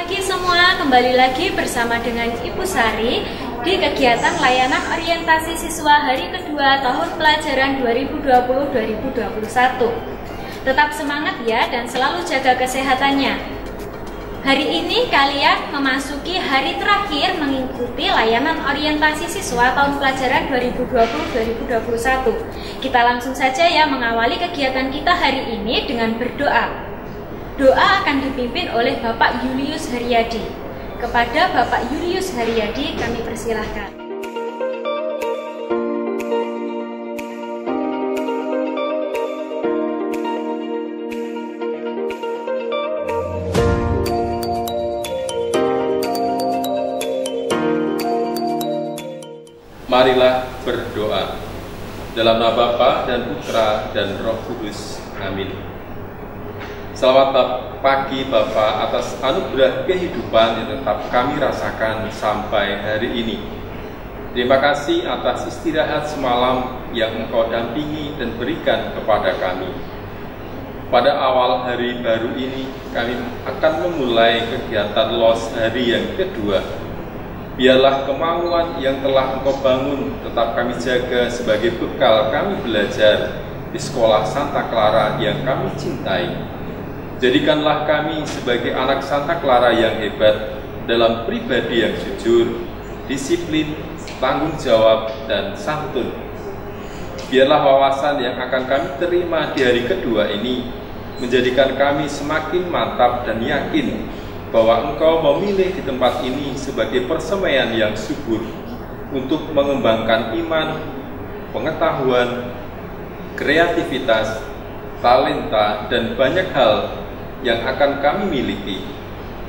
pagi semua, kembali lagi bersama dengan Ibu Sari di kegiatan layanan orientasi siswa hari kedua tahun pelajaran 2020-2021. Tetap semangat ya dan selalu jaga kesehatannya. Hari ini kalian memasuki hari terakhir mengikuti layanan orientasi siswa tahun pelajaran 2020-2021. Kita langsung saja ya mengawali kegiatan kita hari ini dengan berdoa. Doa akan dipimpin oleh Bapak Julius Haryadi. Kepada Bapak Julius Haryadi kami persilahkan. Marilah berdoa. Dalam nama Bapa dan Putra dan Roh Kudus. Amin. Selamat pagi Bapak atas anugerah kehidupan yang tetap kami rasakan sampai hari ini. Terima kasih atas istirahat semalam yang Engkau dampingi dan berikan kepada kami. Pada awal hari baru ini, kami akan memulai kegiatan LOS hari yang kedua. Biarlah kemauan yang telah Engkau bangun tetap kami jaga sebagai bekal kami belajar di sekolah Santa Clara yang kami cintai. Jadikanlah kami sebagai anak Santa Clara yang hebat dalam pribadi yang jujur, disiplin, tanggung jawab, dan santun. Biarlah wawasan yang akan kami terima di hari kedua ini menjadikan kami semakin mantap dan yakin bahwa Engkau memilih di tempat ini sebagai persemaian yang subur untuk mengembangkan iman, pengetahuan, kreativitas, talenta, dan banyak hal yang akan kami miliki.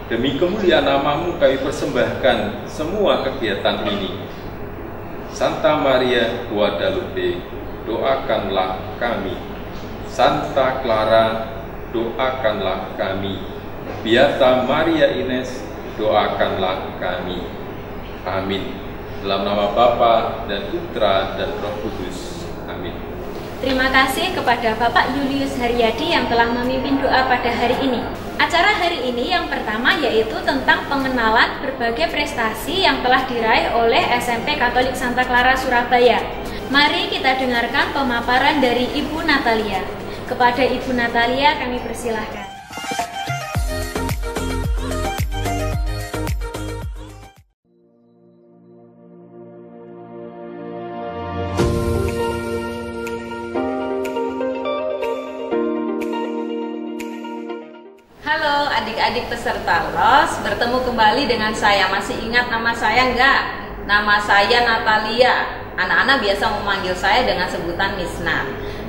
Demi kemuliaan nama-Mu kami persembahkan semua kegiatan ini. Santa Maria Guadalupe, doakanlah kami. Santa Clara, doakanlah kami. Beata Maria Ines, doakanlah kami. Amin. Dalam nama Bapa dan Putra dan Roh Kudus. Amin. Terima kasih kepada Bapak Julius Haryadi yang telah memimpin doa pada hari ini. Acara hari ini yang pertama yaitu tentang pengenalan berbagai prestasi yang telah diraih oleh SMP Katolik Santa Clara Surabaya. Mari kita dengarkan pemaparan dari Ibu Natalia. Kepada Ibu Natalia kami persilahkan. Halo adik-adik peserta LOS, bertemu kembali dengan saya. Masih ingat nama saya enggak? Nama saya Natalia. Anak-anak biasa memanggil saya dengan sebutan Misna.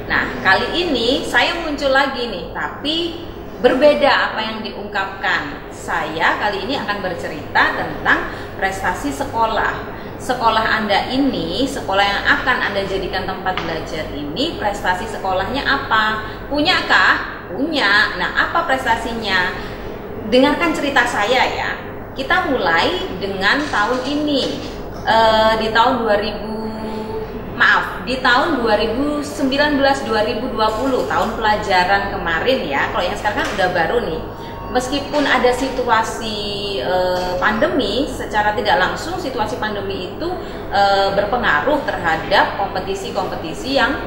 Nah, kali ini saya muncul lagi nih, tapi berbeda apa yang diungkapkan. Saya kali ini akan bercerita tentang prestasi sekolah. Sekolah Anda ini, sekolah yang akan Anda jadikan tempat belajar ini, prestasi sekolahnya apa? Punyakah? Punya. Nah, apa prestasinya? Dengarkan cerita saya ya. Kita mulai dengan tahun ini. Di tahun 2019-2020, tahun pelajaran kemarin ya. Kalau yang sekarang kan udah baru nih. Meskipun ada situasi pandemi, secara tidak langsung situasi pandemi itu berpengaruh terhadap kompetisi-kompetisi yang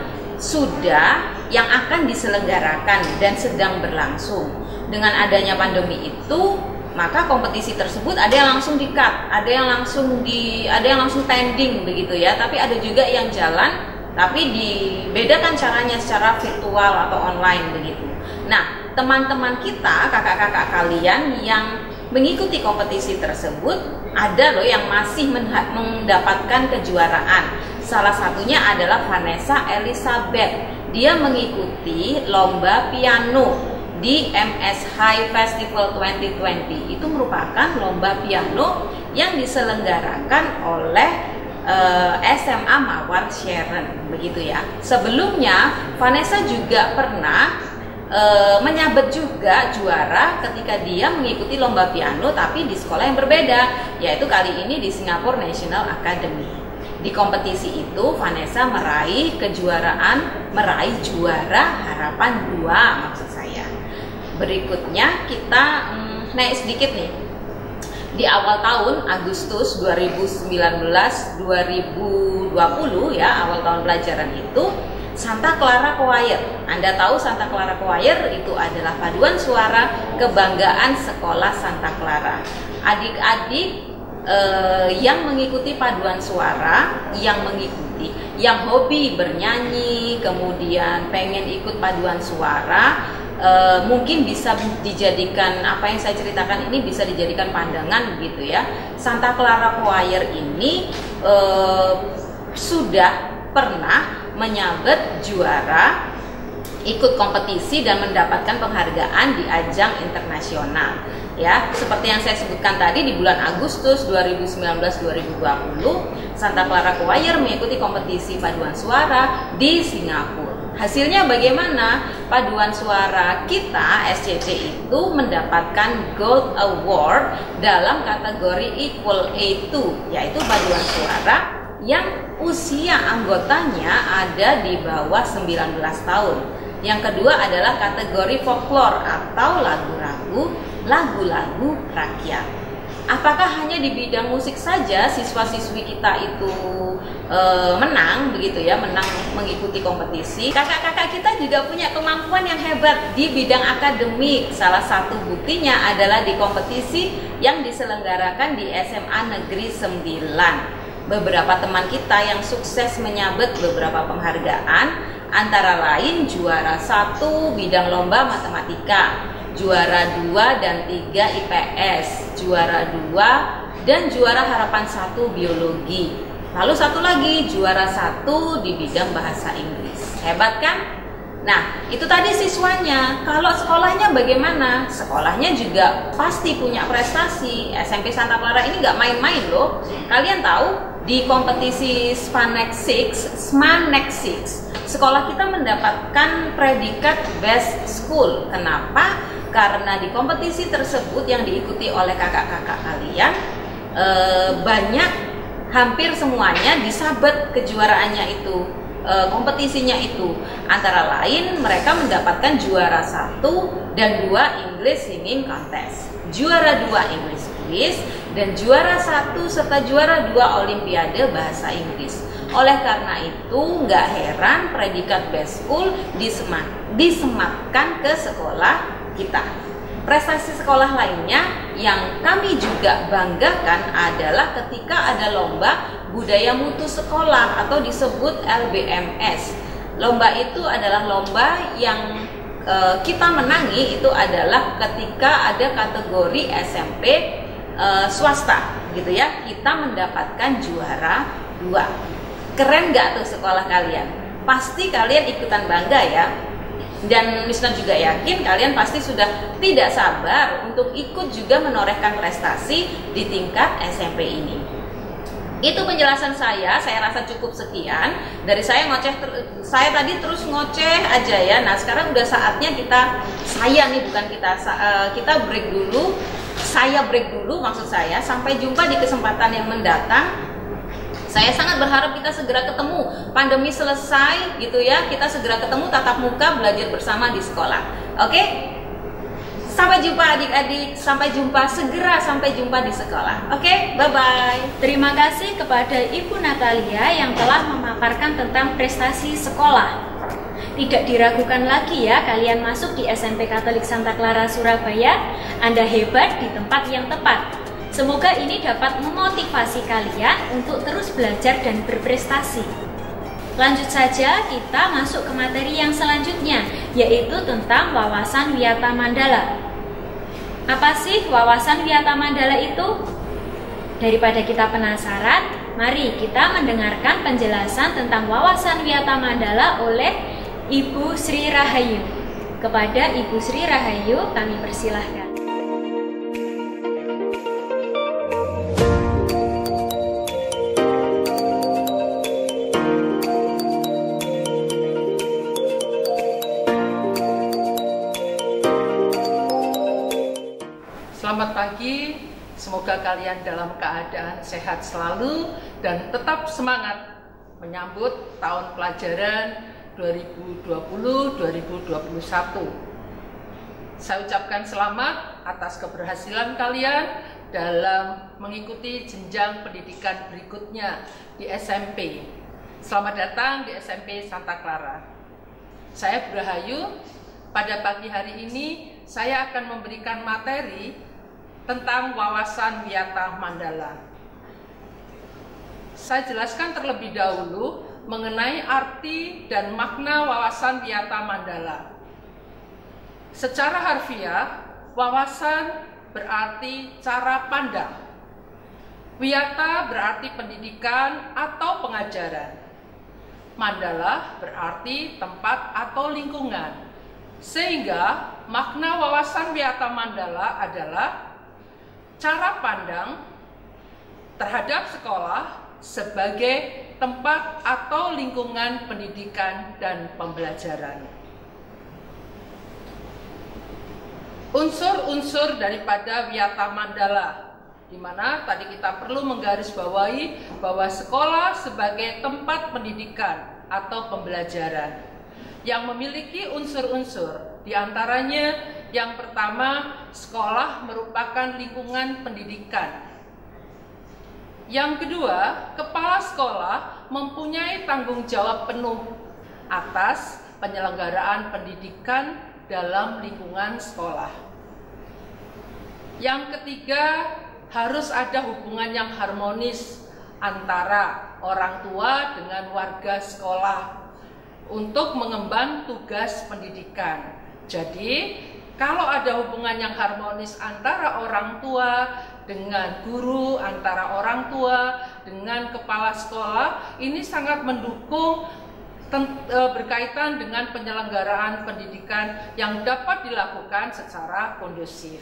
akan diselenggarakan dan sedang berlangsung. Dengan adanya pandemi itu, maka kompetisi tersebut ada yang langsung di-cut, ada yang langsung tanding begitu ya, tapi ada juga yang jalan tapi dibedakan caranya secara virtual atau online begitu. Nah, teman-teman kita, kakak-kakak kalian yang mengikuti kompetisi tersebut, ada loh yang masih mendapatkan kejuaraan. Salah satunya adalah Vanessa Elizabeth. Dia mengikuti lomba piano di MS High Festival 2020. Itu merupakan lomba piano yang diselenggarakan oleh SMA Mawar Sharon, begitu ya. Sebelumnya Vanessa juga pernah menyabet juga juara ketika dia mengikuti lomba piano tapi di sekolah yang berbeda, yaitu kali ini di Singapore National Academy. Di kompetisi itu Vanessa meraih juara harapan 2 maksud saya. Berikutnya kita naik sedikit nih. di awal tahun Agustus 2019-2020 ya, awal tahun pelajaran itu Santa Clara Choir. Anda tahu Santa Clara Choir itu adalah paduan suara kebanggaan sekolah Santa Clara. Adik-adik yang mengikuti paduan suara, yang hobi bernyanyi, kemudian pengen ikut paduan suara, mungkin bisa dijadikan, apa yang saya ceritakan ini bisa dijadikan pandangan begitu ya. Santa Clara Choir ini sudah pernah menyabet juara, ikut kompetisi dan mendapatkan penghargaan di ajang internasional ya. Seperti yang saya sebutkan tadi, di bulan Agustus 2019-2020 Santa Clara Choir mengikuti kompetisi paduan suara di Singapura. Hasilnya bagaimana? Paduan suara kita SCC itu mendapatkan Gold Award dalam kategori Equal A2, yaitu paduan suara yang usia anggotanya ada di bawah 19 tahun. Yang kedua adalah kategori folklore atau lagu-lagu rakyat. Apakah hanya di bidang musik saja siswa-siswi kita itu menang begitu ya, menang mengikuti kompetisi? Kakak-kakak kita juga punya kemampuan yang hebat di bidang akademik. Salah satu buktinya adalah di kompetisi yang diselenggarakan di SMA Negeri 9. Beberapa teman kita yang sukses menyabet beberapa penghargaan, antara lain juara 1 bidang lomba matematika, juara 2 dan 3 IPS, juara 2 dan juara harapan 1 biologi. Lalu satu lagi juara 1 di bidang bahasa Inggris. Hebat kan? Nah, itu tadi siswanya. Kalau sekolahnya bagaimana? Sekolahnya juga pasti punya prestasi. SMP Santa Clara ini nggak main-main loh. Kalian tahu, di kompetisi Smanex 6, sekolah kita mendapatkan predikat Best School. Kenapa? Karena di kompetisi tersebut yang diikuti oleh kakak-kakak kalian, banyak, hampir semuanya disabet kejuaraannya itu, kompetisinya itu. Antara lain mereka mendapatkan juara 1 dan 2 English Singing Contest, juara 2 English Quiz, dan juara 1 serta juara 2 Olimpiade Bahasa Inggris. Oleh karena itu nggak heran predikat Best School disematkan ke sekolah kita. Prestasi sekolah lainnya yang kami juga banggakan adalah ketika ada lomba budaya mutu sekolah atau disebut LBMS. Lomba itu adalah lomba yang kita menangi, itu adalah ketika ada kategori SMP swasta gitu ya, kita mendapatkan juara 2. Keren gak tuh sekolah kalian? Pasti kalian ikutan bangga ya. Dan Misna juga yakin kalian pasti sudah tidak sabar untuk ikut juga menorehkan prestasi di tingkat SMP ini. Itu penjelasan saya rasa cukup sekian. Dari saya tadi terus ngoceh aja ya. Nah sekarang udah saatnya kita break dulu. Saya break dulu maksud saya. Sampai jumpa di kesempatan yang mendatang. Saya sangat berharap kita segera ketemu, pandemi selesai gitu ya, kita segera ketemu tatap muka belajar bersama di sekolah. Oke? Sampai jumpa adik-adik, sampai jumpa di sekolah. Oke? Bye-bye. Terima kasih kepada Ibu Natalia yang telah memaparkan tentang prestasi sekolah. Tidak diragukan lagi ya, kalian masuk di SMP Katolik Santa Clara Surabaya. Anda hebat di tempat yang tepat. Semoga ini dapat memotivasi kalian untuk terus belajar dan berprestasi. Lanjut saja, kita masuk ke materi yang selanjutnya, yaitu tentang wawasan wiyata mandala. Apa sih wawasan wiyata mandala itu? Daripada kita penasaran, mari kita mendengarkan penjelasan tentang wawasan wiyata mandala oleh Ibu Sri Rahayu. Kepada Ibu Sri Rahayu kami persilahkan. Selamat pagi, semoga kalian dalam keadaan sehat selalu dan tetap semangat menyambut tahun pelajaran 2020-2021. Saya ucapkan selamat atas keberhasilan kalian dalam mengikuti jenjang pendidikan berikutnya di SMP. Selamat datang di SMP Santa Clara. Saya Bu Rahayu. Pada pagi hari ini saya akan memberikan materi tentang wawasan Wiyata Mandala. Saya jelaskan terlebih dahulu mengenai arti dan makna wawasan Wiyata Mandala. Secara harfiah, wawasan berarti cara pandang. Wiyata berarti pendidikan atau pengajaran. Mandala berarti tempat atau lingkungan. Sehingga makna wawasan Wiyata Mandala adalah cara pandang terhadap sekolah sebagai tempat atau lingkungan pendidikan dan pembelajaran. Unsur-unsur daripada Wiyata Mandala, di mana tadi kita perlu menggarisbawahi bahwa sekolah sebagai tempat pendidikan atau pembelajaran yang memiliki unsur-unsur, di antaranya yang pertama, sekolah merupakan lingkungan pendidikan. Yang kedua, kepala sekolah mempunyai tanggung jawab penuh atas penyelenggaraan pendidikan dalam lingkungan sekolah. Yang ketiga, harus ada hubungan yang harmonis antara orang tua dengan warga sekolah untuk mengemban tugas pendidikan. Jadi, kalau ada hubungan yang harmonis antara orang tua dengan guru, antara orang tua dengan kepala sekolah, ini sangat mendukung berkaitan dengan penyelenggaraan pendidikan yang dapat dilakukan secara kondusif.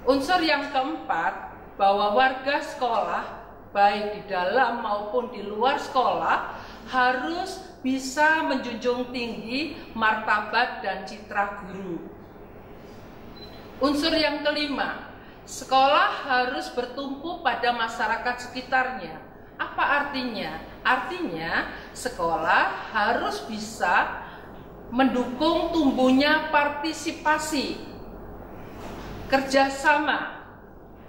Unsur yang keempat, bahwa warga sekolah baik di dalam maupun di luar sekolah harus bisa menjunjung tinggi martabat dan citra guru. Unsur yang kelima, sekolah harus bertumpu pada masyarakat sekitarnya. Apa artinya? Artinya sekolah harus bisa mendukung tumbuhnya partisipasi, kerjasama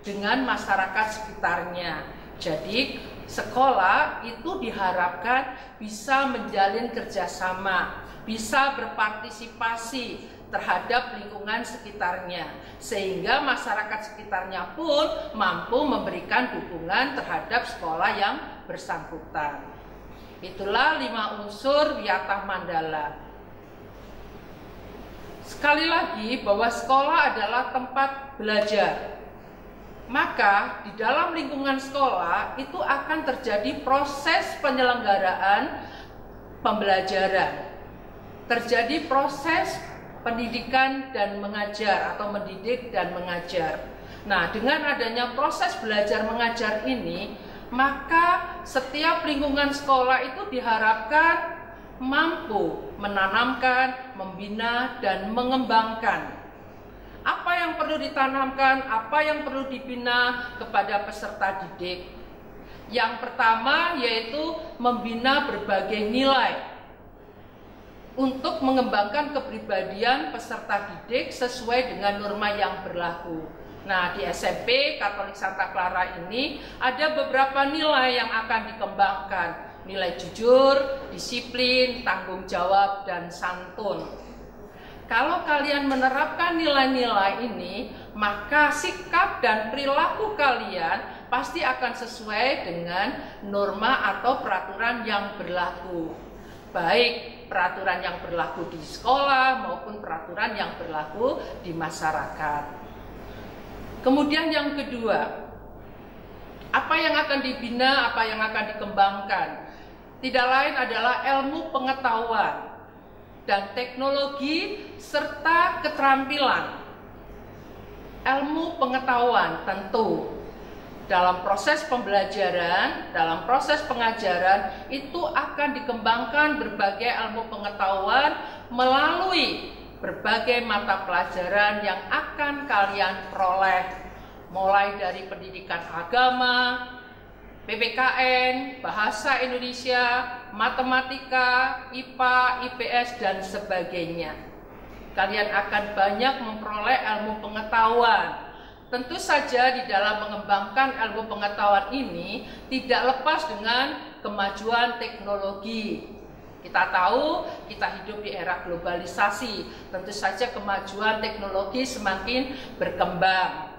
dengan masyarakat sekitarnya. Jadi sekolah itu diharapkan bisa menjalin kerjasama, bisa berpartisipasi terhadap lingkungan sekitarnya, sehingga masyarakat sekitarnya pun mampu memberikan dukungan terhadap sekolah yang bersangkutan. Itulah 5 unsur Wiyata Mandala. Sekali lagi, bahwa sekolah adalah tempat belajar. Maka di dalam lingkungan sekolah itu akan terjadi proses penyelenggaraan pembelajaran, terjadi proses pendidikan dan mengajar atau mendidik dan mengajar. Nah, dengan adanya proses belajar mengajar ini, maka setiap lingkungan sekolah itu diharapkan mampu menanamkan, membina, dan mengembangkan apa yang perlu ditanamkan, apa yang perlu dibina kepada peserta didik. Yang pertama yaitu membina berbagai nilai untuk mengembangkan kepribadian peserta didik sesuai dengan norma yang berlaku. Nah, di SMP Katolik Santa Clara ini ada beberapa nilai yang akan dikembangkan. Nilai jujur, disiplin, tanggung jawab, dan santun. Kalau kalian menerapkan nilai-nilai ini, maka sikap dan perilaku kalian pasti akan sesuai dengan norma atau peraturan yang berlaku. Baik peraturan yang berlaku di sekolah maupun peraturan yang berlaku di masyarakat. Kemudian yang kedua, apa yang akan dibina, apa yang akan dikembangkan? Tidak lain adalah ilmu pengetahuan dan teknologi serta keterampilan. Ilmu pengetahuan tentu dalam proses pembelajaran, dalam proses pengajaran itu akan dikembangkan berbagai ilmu pengetahuan melalui berbagai mata pelajaran yang akan kalian peroleh, mulai dari pendidikan agama, PPKN, bahasa Indonesia, matematika, IPA, IPS, dan sebagainya. kalian akan banyak memperoleh ilmu pengetahuan. Tentu saja di dalam mengembangkan ilmu pengetahuan ini tidak lepas dengan kemajuan teknologi. Kita tahu kita hidup di era globalisasi, tentu saja kemajuan teknologi semakin berkembang.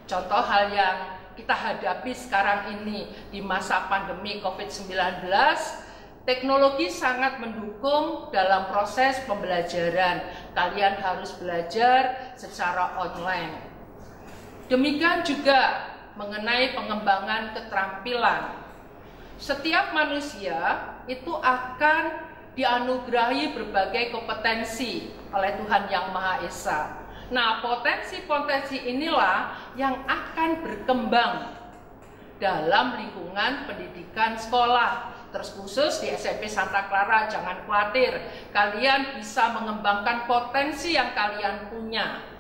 Contoh hal yang kita hadapi sekarang ini di masa pandemi COVID-19, teknologi sangat mendukung dalam proses pembelajaran. Kalian harus belajar secara online. Demikian juga mengenai pengembangan keterampilan. Setiap manusia itu akan dianugerahi berbagai kompetensi oleh Tuhan Yang Maha Esa. Nah, potensi-potensi inilah yang akan berkembang dalam lingkungan pendidikan sekolah. Terus khusus di SMP Santa Clara, jangan khawatir, kalian bisa mengembangkan potensi yang kalian punya.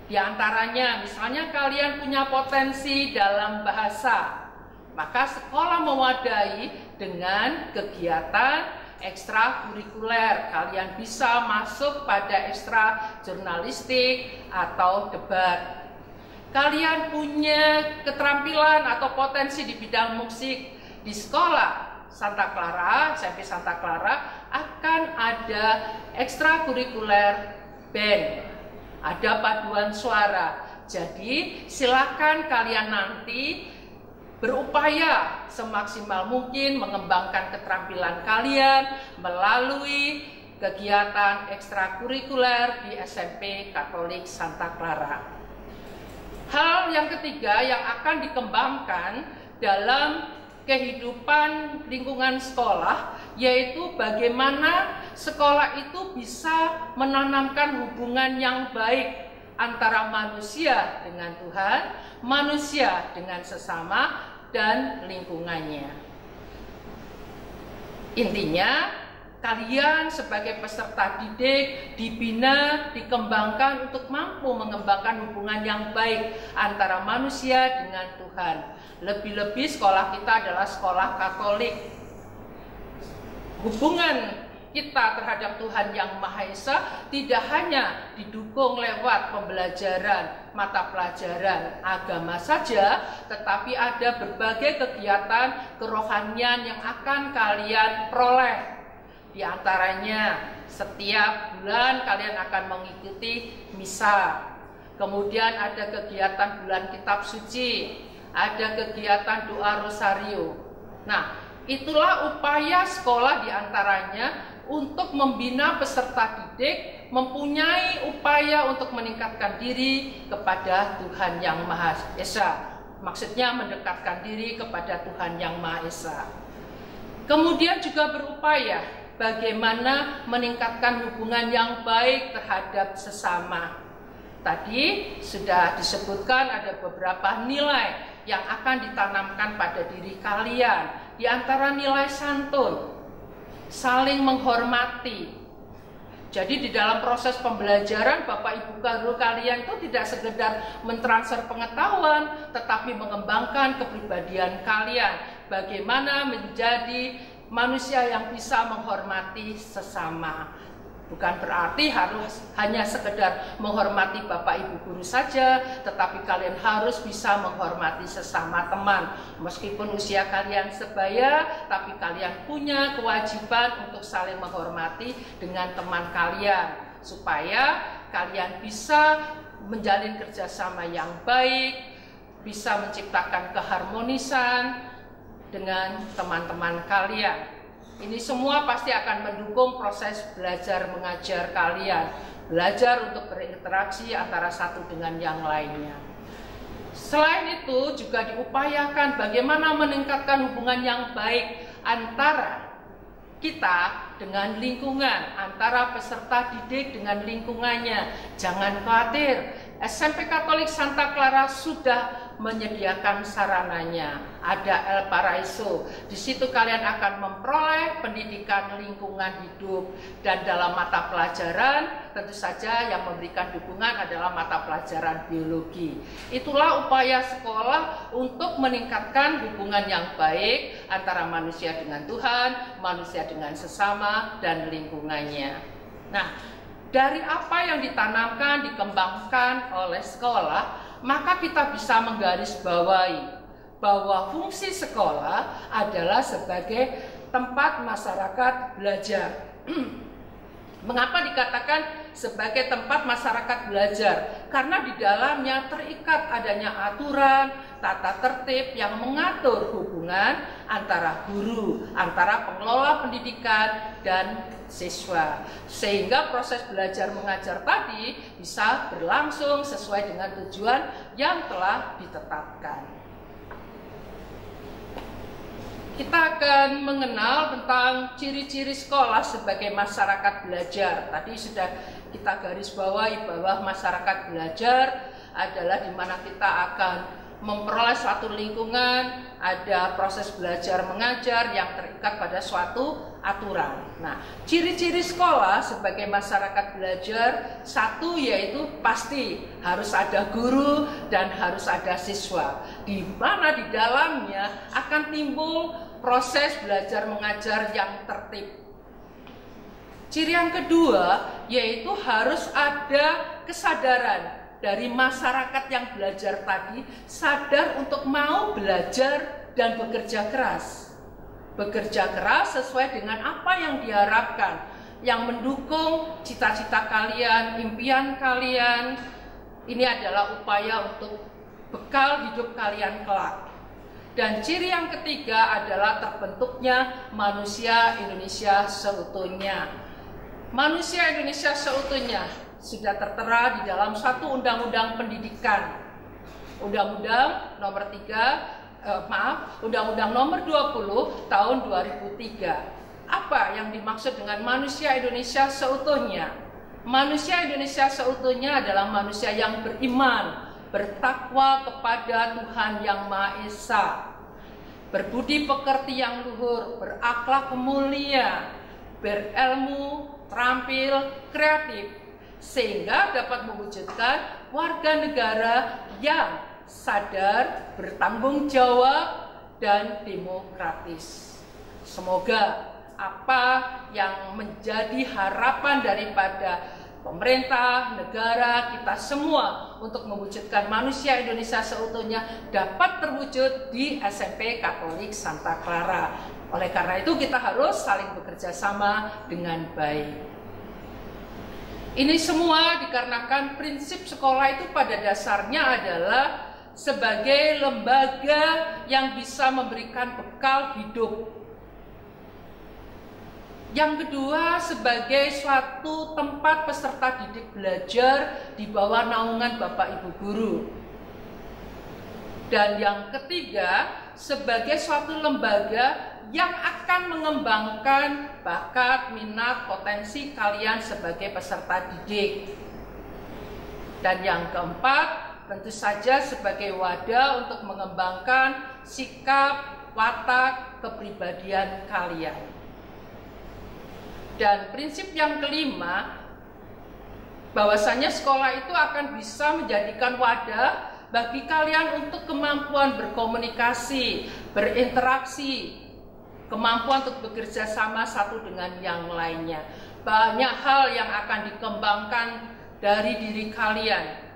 Di antaranya, misalnya kalian punya potensi dalam bahasa, maka sekolah mewadahi dengan kegiatan ekstrakurikuler. Kalian bisa masuk pada ekstra jurnalistik atau debat. Kalian punya keterampilan atau potensi di bidang musik. Di sekolah Santa Clara, SMP Santa Clara akan ada ekstrakurikuler band. Ada paduan suara. Jadi silakan kalian nanti berupaya semaksimal mungkin mengembangkan keterampilan kalian melalui kegiatan ekstrakurikuler di SMP Katolik Santa Clara. Hal yang ketiga yang akan dikembangkan dalam kehidupan lingkungan sekolah, yaitu bagaimana sekolah itu bisa menanamkan hubungan yang baik antara manusia dengan Tuhan, manusia dengan sesama, dan lingkungannya. Intinya, kalian sebagai peserta didik dibina, dikembangkan untuk mampu mengembangkan hubungan yang baik antara manusia dengan Tuhan. Lebih-lebih sekolah kita adalah sekolah Katolik. Hubungan kita terhadap Tuhan Yang Maha Esa tidak hanya didukung lewat pembelajaran mata pelajaran agama saja, tetapi ada berbagai kegiatan kerohanian yang akan kalian peroleh. Di antaranya, setiap bulan kalian akan mengikuti misa. Kemudian ada kegiatan bulan kitab suci, ada kegiatan doa rosario. Nah, itulah upaya sekolah diantaranya untuk membina peserta didik, mempunyai upaya untuk meningkatkan diri kepada Tuhan Yang Maha Esa. Maksudnya mendekatkan diri kepada Tuhan Yang Maha Esa. Kemudian juga berupaya bagaimana meningkatkan hubungan yang baik terhadap sesama. Tadi sudah disebutkan ada beberapa nilai yang akan ditanamkan pada diri kalian. Di antara nilai santun, saling menghormati. Jadi di dalam proses pembelajaran Bapak Ibu guru kalian itu tidak sekedar mentransfer pengetahuan, tetapi mengembangkan kepribadian kalian. Bagaimana menjadi manusia yang bisa menghormati sesama. Bukan berarti harus hanya sekedar menghormati Bapak Ibu guru saja, tetapi kalian harus bisa menghormati sesama teman. Meskipun usia kalian sebaya, tapi kalian punya kewajiban untuk saling menghormati dengan teman kalian, supaya kalian bisa menjalin kerjasama yang baik, bisa menciptakan keharmonisan dengan teman-teman kalian. Ini semua pasti akan mendukung proses belajar mengajar kalian, belajar untuk berinteraksi antara satu dengan yang lainnya. Selain itu juga diupayakan bagaimana meningkatkan hubungan yang baik antara kita dengan lingkungan, antara peserta didik dengan lingkungannya. Jangan khawatir, SMP Katolik Santa Clara sudah menyediakan sarananya. Ada El Paraiso. Di situ kalian akan memperoleh pendidikan lingkungan hidup, dan dalam mata pelajaran tentu saja yang memberikan dukungan adalah mata pelajaran biologi. Itulah upaya sekolah untuk meningkatkan hubungan yang baik antara manusia dengan Tuhan, manusia dengan sesama, dan lingkungannya. Nah, dari apa yang ditanamkan, dikembangkan oleh sekolah, maka kita bisa menggarisbawahi bahwa fungsi sekolah adalah sebagai tempat masyarakat belajar. Mengapa dikatakan sebagai tempat masyarakat belajar? Karena di dalamnya terikat adanya aturan, tata tertib yang mengatur hubungan antara guru, antara pengelola pendidikan dan siswa. Sehingga proses belajar mengajar tadi bisa berlangsung sesuai dengan tujuan yang telah ditetapkan. Kita akan mengenal tentang ciri-ciri sekolah sebagai masyarakat belajar. Tadi sudah kita garis bawahi bahwa masyarakat belajar adalah di mana kita akan memperoleh suatu lingkungan, ada proses belajar mengajar yang terikat pada suatu aturan. Nah, ciri-ciri sekolah sebagai masyarakat belajar, satu yaitu pasti harus ada guru dan harus ada siswa, di mana di dalamnya akan timbul proses belajar mengajar yang tertib. Ciri yang kedua yaitu harus ada kesadaran dari masyarakat yang belajar tadi, sadar untuk mau belajar dan bekerja keras. Bekerja keras sesuai dengan apa yang diharapkan, yang mendukung cita-cita kalian, impian kalian. Ini adalah upaya untuk bekal hidup kalian kelak. Dan ciri yang ketiga adalah terbentuknya manusia Indonesia seutuhnya. Manusia Indonesia seutuhnya sudah tertera di dalam satu undang-undang pendidikan. Undang-undang nomor 20 tahun 2003. Apa yang dimaksud dengan manusia Indonesia seutuhnya? Manusia Indonesia seutuhnya adalah manusia yang beriman, bertakwa kepada Tuhan Yang Maha Esa, berbudi pekerti yang luhur, berakhlak mulia, berilmu, terampil, kreatif, sehingga dapat mewujudkan warga negara yang sadar, bertanggung jawab, dan demokratis. Semoga apa yang menjadi harapan daripada pemerintah, negara, kita semua untuk mewujudkan manusia Indonesia seutuhnya dapat terwujud di SMP Katolik Santa Clara. Oleh karena itu kita harus saling bekerja sama dengan baik. Ini semua dikarenakan prinsip sekolah itu pada dasarnya adalah sebagai lembaga yang bisa memberikan bekal hidup. Yang kedua, sebagai suatu tempat peserta didik belajar di bawah naungan Bapak Ibu guru. Dan yang ketiga, sebagai suatu lembaga yang akan mengembangkan bakat, minat, potensi kalian sebagai peserta didik. Dan yang keempat, tentu saja sebagai wadah untuk mengembangkan sikap, watak, kepribadian kalian. Dan prinsip yang kelima, bahwasanya sekolah itu akan bisa menjadikan wadah bagi kalian untuk kemampuan berkomunikasi, berinteraksi, kemampuan untuk bekerja sama satu dengan yang lainnya. Banyak hal yang akan dikembangkan dari diri kalian.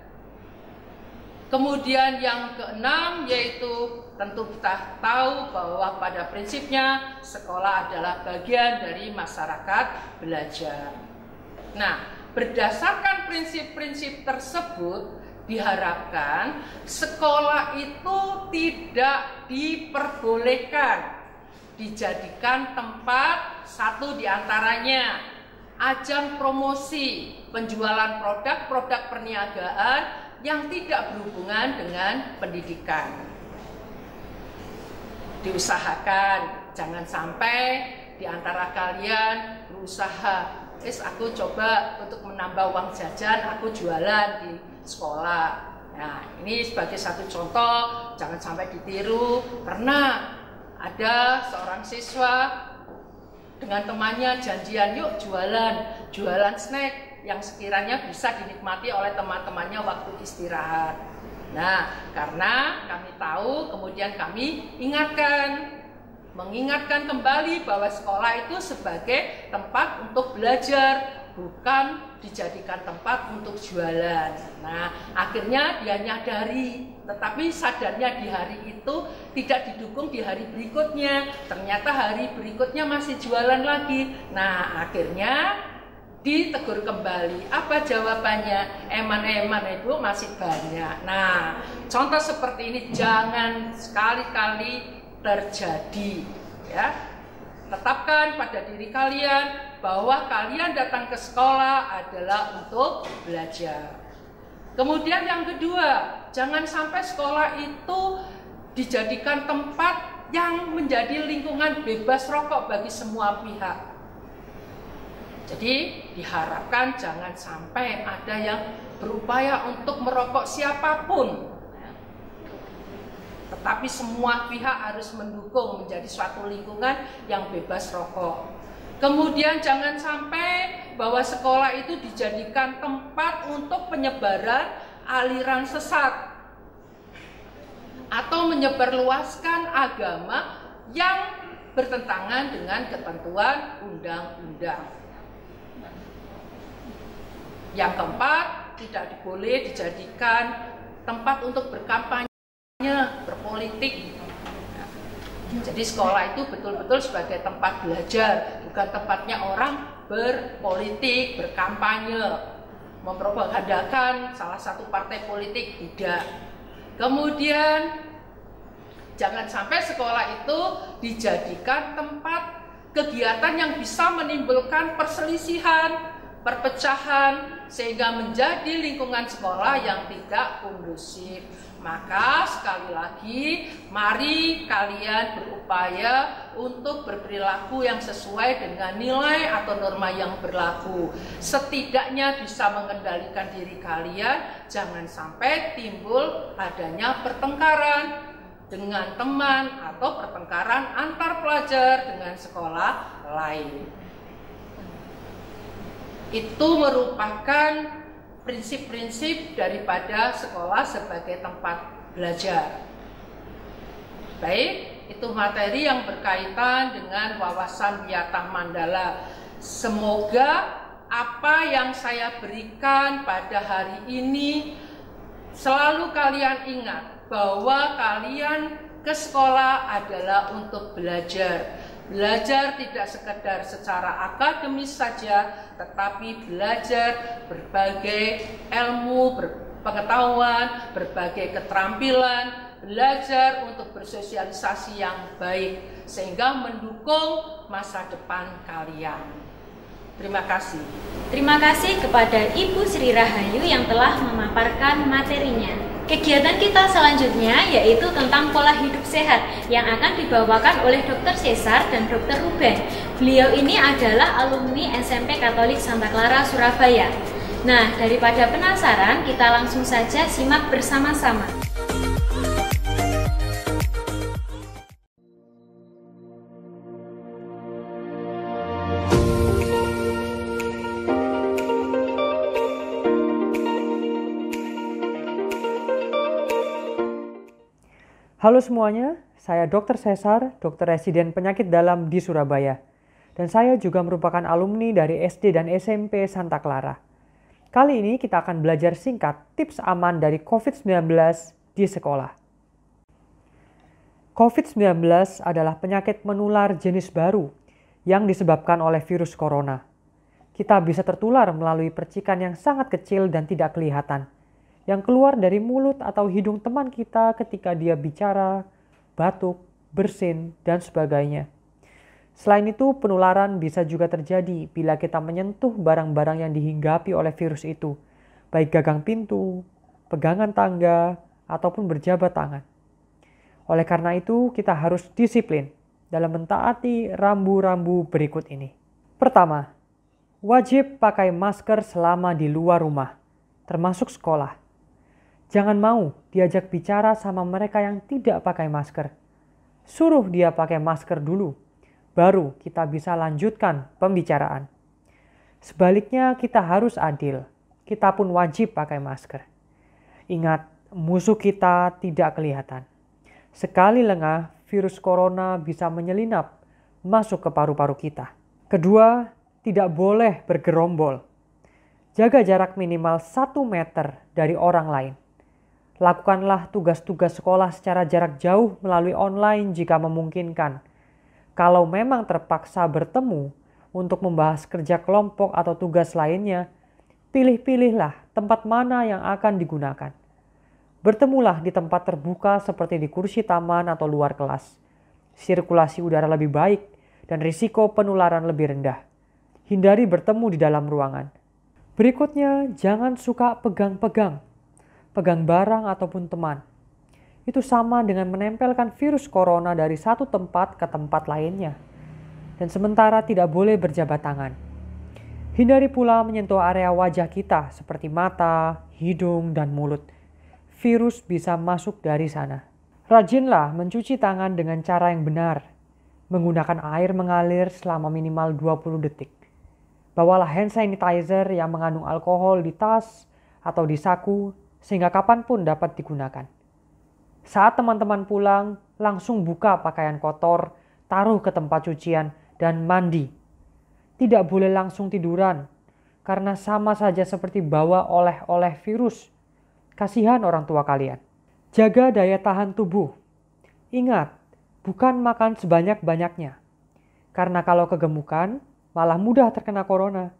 Kemudian yang keenam yaitu tentu kita tahu bahwa pada prinsipnya sekolah adalah bagian dari masyarakat belajar. Nah, berdasarkan prinsip-prinsip tersebut diharapkan sekolah itu tidak diperbolehkan dijadikan tempat satu diantaranya ajang promosi penjualan produk-produk perniagaan yang tidak berhubungan dengan pendidikan. Diusahakan jangan sampai di antara kalian berusaha, aku coba untuk menambah uang jajan, aku jualan di sekolah. Nah, ini sebagai satu contoh, jangan sampai ditiru. Pernah ada seorang siswa dengan temannya janjian, yuk jualan snack yang sekiranya bisa dinikmati oleh teman-temannya waktu istirahat. Nah, karena kami tahu, kemudian kami mengingatkan kembali bahwa sekolah itu sebagai tempat untuk belajar, bukan dijadikan tempat untuk jualan. Nah, akhirnya dia nyadari, tetapi sadarnya di hari itu tidak didukung di hari berikutnya. Ternyata hari berikutnya masih jualan lagi. Nah, akhirnya ditegur kembali. Apa jawabannya? Eman-eman itu masih banyak. Nah, contoh seperti ini jangan sekali-kali terjadi, ya. Tetapkan pada diri kalian bahwa kalian datang ke sekolah adalah untuk belajar. Kemudian yang kedua, jangan sampai sekolah itu dijadikan tempat yang menjadi lingkungan bebas rokok bagi semua pihak. Jadi diharapkan jangan sampai ada yang berupaya untuk merokok siapapun. Tetapi semua pihak harus mendukung menjadi suatu lingkungan yang bebas rokok. Kemudian jangan sampai bahwa sekolah itu dijadikan tempat untuk penyebaran aliran sesat atau menyebarluaskan agama yang bertentangan dengan ketentuan undang-undang. Yang keempat, tidak boleh dijadikan tempat untuk berkampanye, berpolitik. Jadi sekolah itu betul-betul sebagai tempat belajar, bukan tempatnya orang berpolitik, berkampanye, mempropagandakan salah satu partai politik, tidak. Kemudian jangan sampai sekolah itu dijadikan tempat kegiatan yang bisa menimbulkan perselisihan, perpecahan, sehingga menjadi lingkungan sekolah yang tidak kondusif. Maka sekali lagi, mari kalian berupaya untuk berperilaku yang sesuai dengan nilai atau norma yang berlaku. Setidaknya bisa mengendalikan diri kalian, jangan sampai timbul adanya pertengkaran dengan teman atau pertengkaran antar pelajar dengan sekolah lain. Itu merupakan prinsip-prinsip daripada sekolah sebagai tempat belajar. Baik, itu materi yang berkaitan dengan wawasan Wiyata Mandala. Semoga apa yang saya berikan pada hari ini selalu kalian ingat bahwa kalian ke sekolah adalah untuk belajar. Belajar tidak sekedar secara akademis saja, tetapi belajar berbagai ilmu, pengetahuan, berbagai keterampilan, belajar untuk bersosialisasi yang baik, sehingga mendukung masa depan kalian. Terima kasih. Terima kasih kepada Ibu Sri Rahayu yang telah memaparkan materinya. Kegiatan kita selanjutnya yaitu tentang pola hidup sehat yang akan dibawakan oleh Dr. Cesar dan Dr. Ruben. Beliau ini adalah alumni SMP Katolik Santa Clara, Surabaya. Nah, daripada penasaran, kita langsung saja simak bersama-sama. Halo semuanya, saya Dr. Cesar, dokter residen penyakit dalam di Surabaya. Dan saya juga merupakan alumni dari SD dan SMP Santa Clara. Kali ini kita akan belajar singkat tips aman dari COVID-19 di sekolah. COVID-19 adalah penyakit menular jenis baru yang disebabkan oleh virus corona. Kita bisa tertular melalui percikan yang sangat kecil dan tidak kelihatan, yang keluar dari mulut atau hidung teman kita ketika dia bicara, batuk, bersin, dan sebagainya. Selain itu, penularan bisa juga terjadi bila kita menyentuh barang-barang yang dihinggapi oleh virus itu, baik gagang pintu, pegangan tangga, ataupun berjabat tangan. Oleh karena itu, kita harus disiplin dalam mentaati rambu-rambu berikut ini. Pertama, wajib pakai masker selama di luar rumah, termasuk sekolah. Jangan mau diajak bicara sama mereka yang tidak pakai masker. Suruh dia pakai masker dulu, baru kita bisa lanjutkan pembicaraan. Sebaliknya kita harus adil, kita pun wajib pakai masker. Ingat, musuh kita tidak kelihatan. Sekali lengah, virus corona bisa menyelinap masuk ke paru-paru kita. Kedua, tidak boleh bergerombol. Jaga jarak minimal 1 meter dari orang lain. Lakukanlah tugas-tugas sekolah secara jarak jauh melalui online jika memungkinkan. Kalau memang terpaksa bertemu untuk membahas kerja kelompok atau tugas lainnya, pilih-pilihlah tempat mana yang akan digunakan. Bertemulah di tempat terbuka seperti di kursi taman atau luar kelas. Sirkulasi udara lebih baik dan risiko penularan lebih rendah. Hindari bertemu di dalam ruangan. Berikutnya, jangan suka pegang-pegang barang ataupun teman. Itu sama dengan menempelkan virus corona dari satu tempat ke tempat lainnya. Dan sementara tidak boleh berjabat tangan. Hindari pula menyentuh area wajah kita seperti mata, hidung, dan mulut. Virus bisa masuk dari sana. Rajinlah mencuci tangan dengan cara yang benar. Menggunakan air mengalir selama minimal 20 detik. Bawalah hand sanitizer yang mengandung alkohol di tas atau di saku sehingga kapanpun dapat digunakan. Saat teman-teman pulang, langsung buka pakaian kotor, taruh ke tempat cucian, dan mandi. Tidak boleh langsung tiduran, karena sama saja seperti bawa oleh-oleh virus. Kasihan orang tua kalian. Jaga daya tahan tubuh. Ingat, bukan makan sebanyak-banyaknya. Karena kalau kegemukan, malah mudah terkena corona.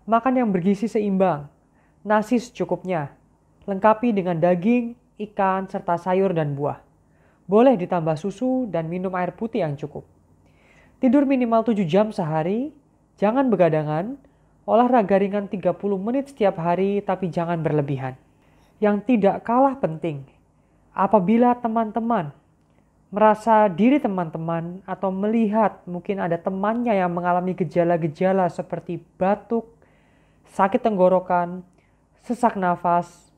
Makan yang bergizi seimbang, nasi secukupnya, lengkapi dengan daging, ikan, serta sayur dan buah. Boleh ditambah susu dan minum air putih yang cukup. Tidur minimal 7 jam sehari, jangan begadangan, olahraga ringan 30 menit setiap hari tapi jangan berlebihan. Yang tidak kalah penting, apabila teman-teman merasa diri teman-teman atau melihat mungkin ada temannya yang mengalami gejala-gejala seperti batuk, sakit tenggorokan, sesak nafas,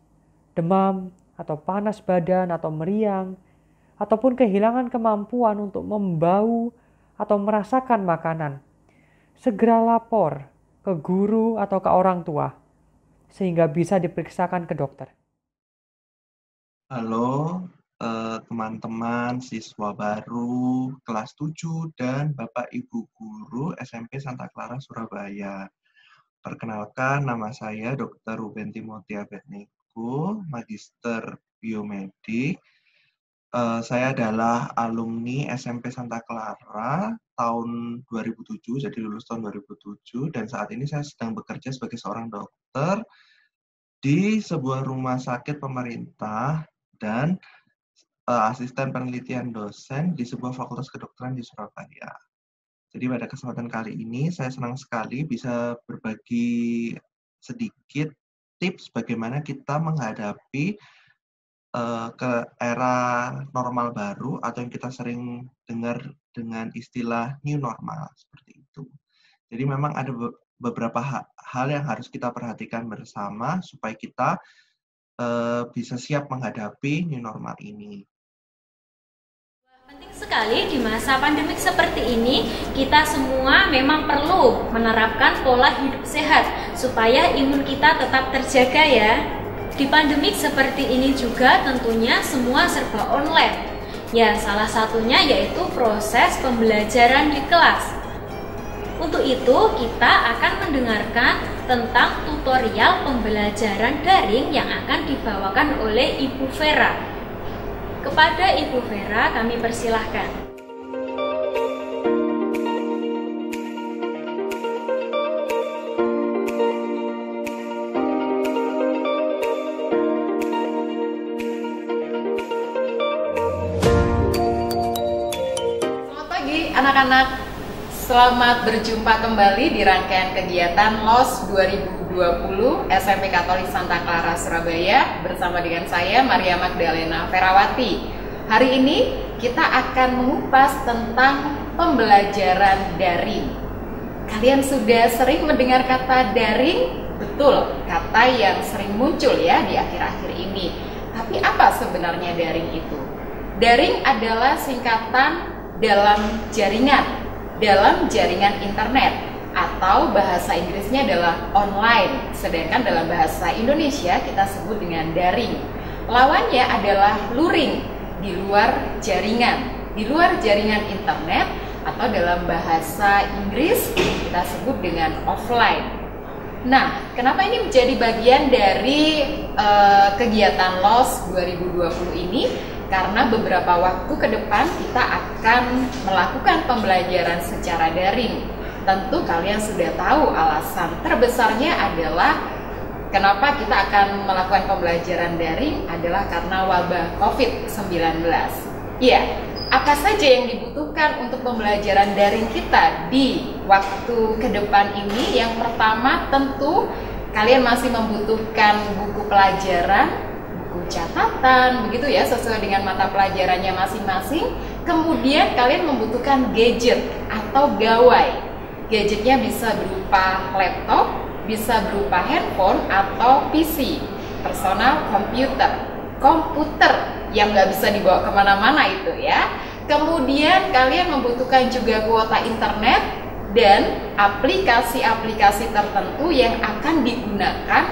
demam, atau panas badan atau meriang, ataupun kehilangan kemampuan untuk membau atau merasakan makanan, segera lapor ke guru atau ke orang tua, sehingga bisa diperiksakan ke dokter. Halo teman-teman siswa baru kelas 7 dan Bapak Ibu Guru SMP Santa Clara Surabaya. Perkenalkan, nama saya Dr. Ruben Timothy Abednego, Magister Biomedik. Saya adalah alumni SMP Santa Clara tahun 2007, jadi lulus tahun 2007, dan saat ini saya sedang bekerja sebagai seorang dokter di sebuah rumah sakit pemerintah dan asisten penelitian dosen di sebuah fakultas kedokteran di Surabaya. Jadi pada kesempatan kali ini saya senang sekali bisa berbagi sedikit tips bagaimana kita menghadapi ke era normal baru atau yang kita sering dengar dengan istilah new normal seperti itu. Jadi memang ada beberapa hal yang harus kita perhatikan bersama supaya kita bisa siap menghadapi new normal ini. Penting sekali di masa pandemik seperti ini, kita semua memang perlu menerapkan pola hidup sehat supaya imun kita tetap terjaga ya. Di pandemik seperti ini juga tentunya semua serba online. Ya, salah satunya yaitu proses pembelajaran di kelas. Untuk itu, kita akan mendengarkan tentang tutorial pembelajaran daring yang akan dibawakan oleh Ibu Vera. Kepada Ibu Vera, kami persilahkan. Selamat pagi anak-anak. Selamat berjumpa kembali di rangkaian kegiatan LOS 2020 SMP Katolik Santa Clara Surabaya bersama dengan saya Maria Magdalena Ferawati. Hari ini kita akan mengupas tentang pembelajaran daring. Kalian sudah sering mendengar kata daring? Betul, kata yang sering muncul ya di akhir-akhir ini. Tapi apa sebenarnya daring itu? Daring adalah singkatan dalam jaringan internet, atau bahasa Inggrisnya adalah online, sedangkan dalam bahasa Indonesia kita sebut dengan daring. Lawannya adalah luring, di luar jaringan internet, atau dalam bahasa Inggris kita sebut dengan offline. Nah, kenapa ini menjadi bagian dari kegiatan LOS 2020 ini? Karena beberapa waktu ke depan kita akan melakukan pembelajaran secara daring. Tentu kalian sudah tahu alasan terbesarnya adalah kenapa kita akan melakukan pembelajaran daring adalah karena wabah COVID-19. Iya, apa saja yang dibutuhkan untuk pembelajaran daring kita di waktu ke depan ini? Yang pertama tentu kalian masih membutuhkan buku pelajaran, buku catatan, begitu ya, sesuai dengan mata pelajarannya masing-masing. Kemudian kalian membutuhkan gadget atau gawai. Gadgetnya bisa berupa laptop, bisa berupa handphone atau PC, personal komputer yang nggak bisa dibawa kemana-mana itu ya. Kemudian kalian membutuhkan juga kuota internet dan aplikasi-aplikasi tertentu yang akan digunakan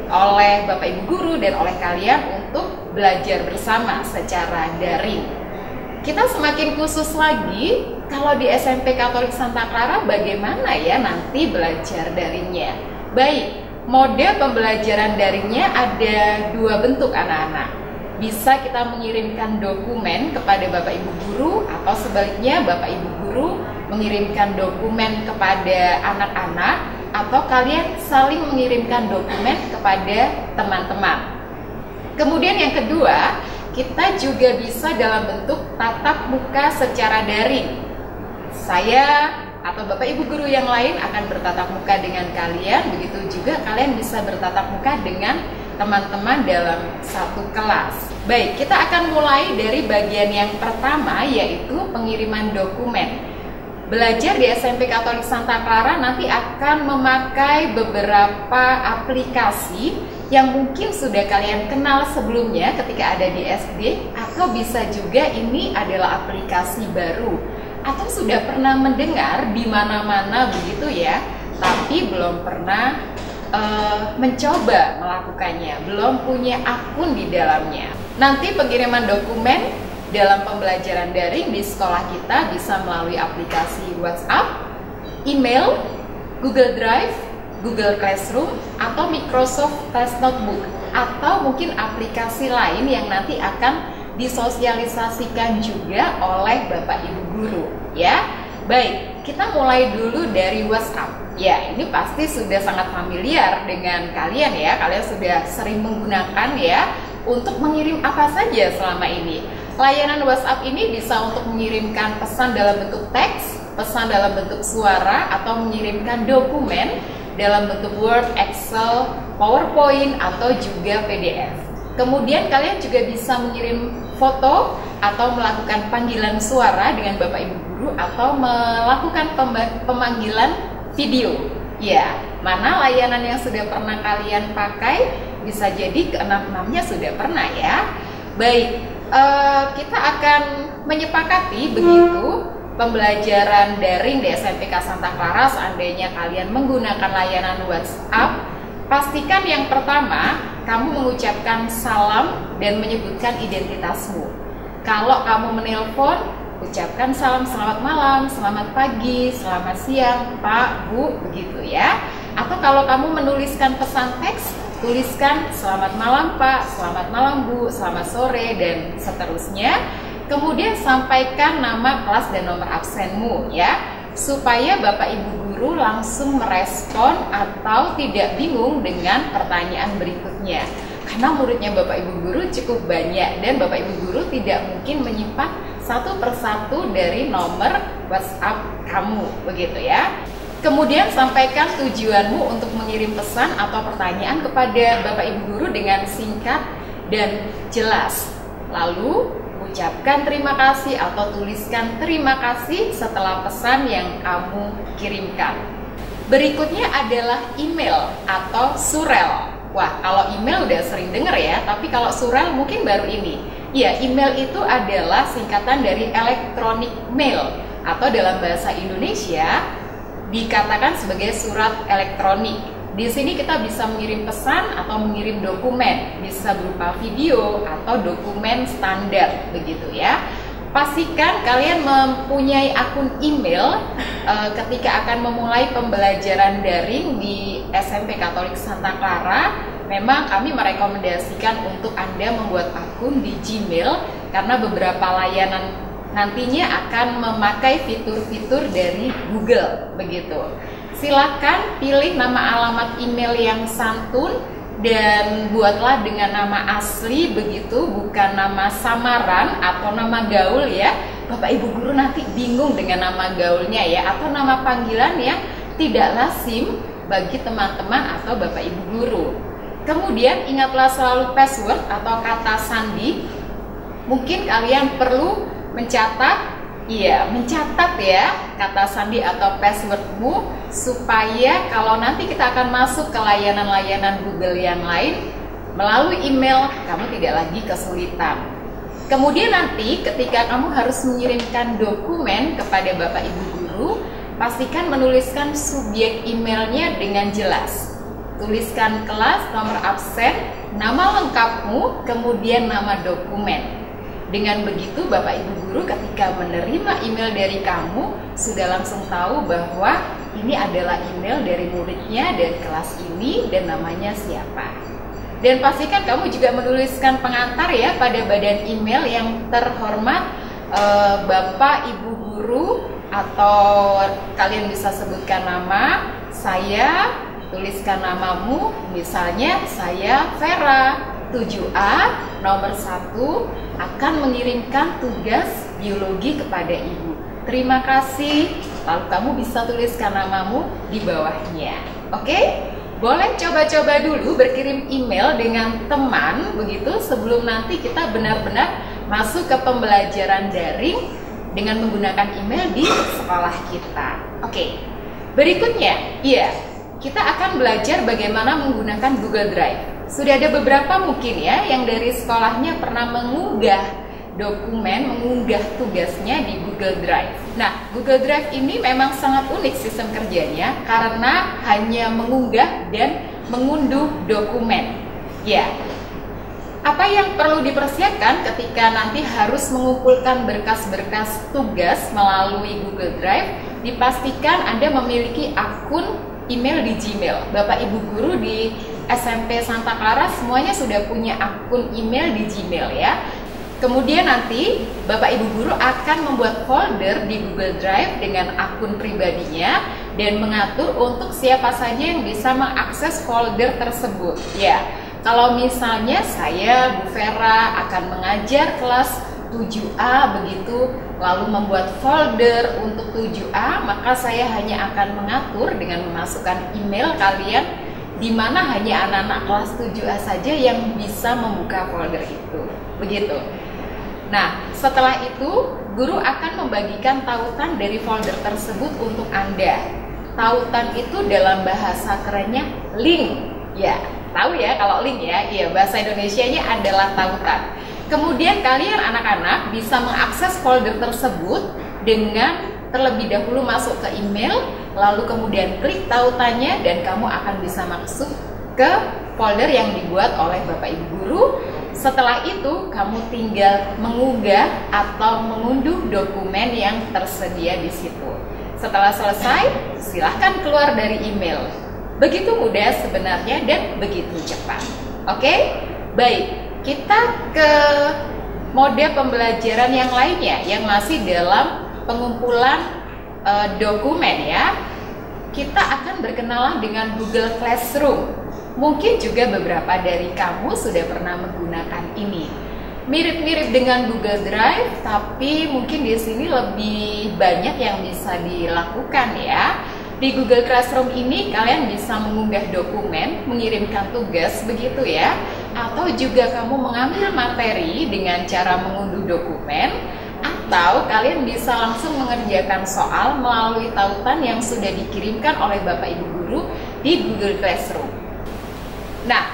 oleh Bapak Ibu Guru dan oleh kalian untuk belajar bersama secara daring. Kita semakin khusus lagi, kalau di SMP Katolik Santa Clara bagaimana ya nanti belajar daringnya? Baik, mode pembelajaran daringnya ada dua bentuk anak-anak. Bisa kita mengirimkan dokumen kepada Bapak Ibu Guru atau sebaliknya Bapak Ibu Guru mengirimkan dokumen kepada anak-anak atau kalian saling mengirimkan dokumen kepada teman-teman. Kemudian yang kedua, kita juga bisa dalam bentuk tatap muka secara daring. Saya atau Bapak Ibu Guru yang lain akan bertatap muka dengan kalian, begitu juga kalian bisa bertatap muka dengan teman-teman dalam satu kelas. Baik, kita akan mulai dari bagian yang pertama, yaitu pengiriman dokumen. Belajar di SMP Katolik Santa Clara nanti akan memakai beberapa aplikasi yang mungkin sudah kalian kenal sebelumnya ketika ada di SD, atau bisa juga ini adalah aplikasi baru atau sudah pernah mendengar di mana-mana begitu ya, tapi belum pernah mencoba melakukannya, belum punya akun di dalamnya. Nanti pengiriman dokumen dalam pembelajaran daring di sekolah kita bisa melalui aplikasi WhatsApp, email, Google Drive, Google Classroom, atau Microsoft Test Notebook, atau mungkin aplikasi lain yang nanti akan disosialisasikan juga oleh Bapak Ibu Guru ya. Baik, kita mulai dulu dari WhatsApp. Ya, ini pasti sudah sangat familiar dengan kalian ya. Kalian sudah sering menggunakan ya untuk mengirim apa saja selama ini. Layanan WhatsApp ini bisa untuk mengirimkan pesan dalam bentuk teks, pesan dalam bentuk suara, atau mengirimkan dokumen dalam bentuk Word, Excel, PowerPoint, atau juga PDF. Kemudian kalian juga bisa mengirim foto atau melakukan panggilan suara dengan Bapak Ibu Guru, atau melakukan pemanggilan video. Ya, mana layanan yang sudah pernah kalian pakai? Bisa jadi keenam-enamnya sudah pernah ya. Baik, kita akan menyepakati begitu pembelajaran daring di SMPK Santa Clara. Seandainya kalian menggunakan layanan WhatsApp, pastikan yang pertama kamu mengucapkan salam dan menyebutkan identitasmu. Kalau kamu menelpon, ucapkan salam selamat malam, selamat pagi, selamat siang, Pak, Bu, begitu ya. Atau kalau kamu menuliskan pesan teks, tuliskan selamat malam Pak, selamat malam Bu, selamat sore, dan seterusnya. Kemudian sampaikan nama kelas dan nomor absenmu ya, supaya Bapak Ibu Guru langsung merespon atau tidak bingung dengan pertanyaan berikutnya. Karena muridnya Bapak Ibu Guru cukup banyak dan Bapak Ibu Guru tidak mungkin menyimpan satu persatu dari nomor WhatsApp kamu, begitu ya. Kemudian sampaikan tujuanmu untuk mengirim pesan atau pertanyaan kepada Bapak Ibu Guru dengan singkat dan jelas. Lalu ucapkan terima kasih atau tuliskan terima kasih setelah pesan yang kamu kirimkan. Berikutnya adalah email atau surel. Wah, kalau email udah sering denger ya, tapi kalau surel mungkin baru ini. Ya, email itu adalah singkatan dari electronic mail, atau dalam bahasa Indonesia dikatakan sebagai surat elektronik. Di sini kita bisa mengirim pesan atau mengirim dokumen, bisa berupa video atau dokumen standar, begitu ya. pastikan kalian mempunyai akun email ketika akan memulai pembelajaran daring di SMP Katolik Santa Clara. Memang kami merekomendasikan untuk Anda membuat akun di Gmail karena beberapa layanan nantinya akan memakai fitur-fitur dari Google begitu. Silakan pilih nama alamat email yang santun dan buatlah dengan nama asli begitu, bukan nama samaran atau nama gaul ya. Bapak Ibu guru nanti bingung dengan nama gaulnya ya, atau nama panggilan yang tidak lazim bagi teman-teman atau Bapak Ibu guru. Kemudian ingatlah selalu password atau kata sandi. Mungkin kalian perlu mencatat ya kata sandi atau passwordmu supaya kalau nanti kita akan masuk ke layanan-layanan Google yang lain melalui email, kamu tidak lagi kesulitan. Kemudian nanti ketika kamu harus mengirimkan dokumen kepada Bapak Ibu guru, pastikan menuliskan subjek emailnya dengan jelas. Tuliskan kelas, nomor absen, nama lengkapmu, kemudian nama dokumen. Dengan begitu Bapak Ibu guru ketika menerima email dari kamu sudah langsung tahu bahwa ini adalah email dari muridnya dari kelas ini dan namanya siapa. Dan pastikan kamu juga menuliskan pengantar ya pada badan email yang terhormat Bapak Ibu guru, atau kalian bisa sebutkan nama, saya, tuliskan namamu, misalnya saya Vera 7A nomor 1 akan mengirimkan tugas biologi kepada ibu. Terima kasih. Lalu kamu bisa tuliskan namamu di bawahnya. Oke? Boleh coba-coba dulu berkirim email dengan teman begitu sebelum nanti kita benar-benar masuk ke pembelajaran daring dengan menggunakan email di sekolah kita. Oke. Berikutnya, kita akan belajar bagaimana menggunakan Google Drive. Sudah ada beberapa mungkin ya yang dari sekolahnya pernah mengunggah dokumen, mengunggah tugasnya di Google Drive. Nah, Google Drive ini memang sangat unik sistem kerjanya karena hanya mengunggah dan mengunduh dokumen. Ya, apa yang perlu dipersiapkan ketika nanti harus mengumpulkan berkas-berkas tugas melalui Google Drive? Dipastikan Anda memiliki akun email di Gmail. Bapak Ibu guru di SMP Santa Clara semuanya sudah punya akun email di Gmail ya. Kemudian nanti Bapak Ibu guru akan membuat folder di Google Drive dengan akun pribadinya dan mengatur untuk siapa saja yang bisa mengakses folder tersebut. Ya, kalau misalnya saya Bu Vera akan mengajar kelas 7A begitu, lalu membuat folder untuk 7A, maka saya hanya akan mengatur dengan memasukkan email kalian di mana hanya anak-anak kelas 7A saja yang bisa membuka folder itu. Begitu. Nah, setelah itu guru akan membagikan tautan dari folder tersebut untuk Anda. Tautan itu dalam bahasa kerennya link. Ya, tahu ya kalau link ya. Iya, bahasa Indonesianya adalah tautan. Kemudian kalian anak-anak bisa mengakses folder tersebut dengan terlebih dahulu masuk ke email, lalu kemudian klik tautannya dan kamu akan bisa masuk ke folder yang dibuat oleh Bapak Ibu guru. Setelah itu kamu tinggal mengunggah atau mengunduh dokumen yang tersedia di situ. Setelah selesai, silahkan keluar dari email. Begitu mudah sebenarnya dan begitu cepat. Oke? Baik. Kita ke mode pembelajaran yang lainnya yang masih dalam pengumpulan dokumen ya. Kita akan berkenalan dengan Google Classroom. Mungkin juga beberapa dari kamu sudah pernah menggunakan ini. Mirip-mirip dengan Google Drive, tapi mungkin di sini lebih banyak yang bisa dilakukan ya. Di Google Classroom ini kalian bisa mengunggah dokumen, mengirimkan tugas begitu ya. Atau juga kamu mengambil materi dengan cara mengunduh dokumen, atau kalian bisa langsung mengerjakan soal melalui tautan yang sudah dikirimkan oleh Bapak Ibu guru di Google Classroom. Nah,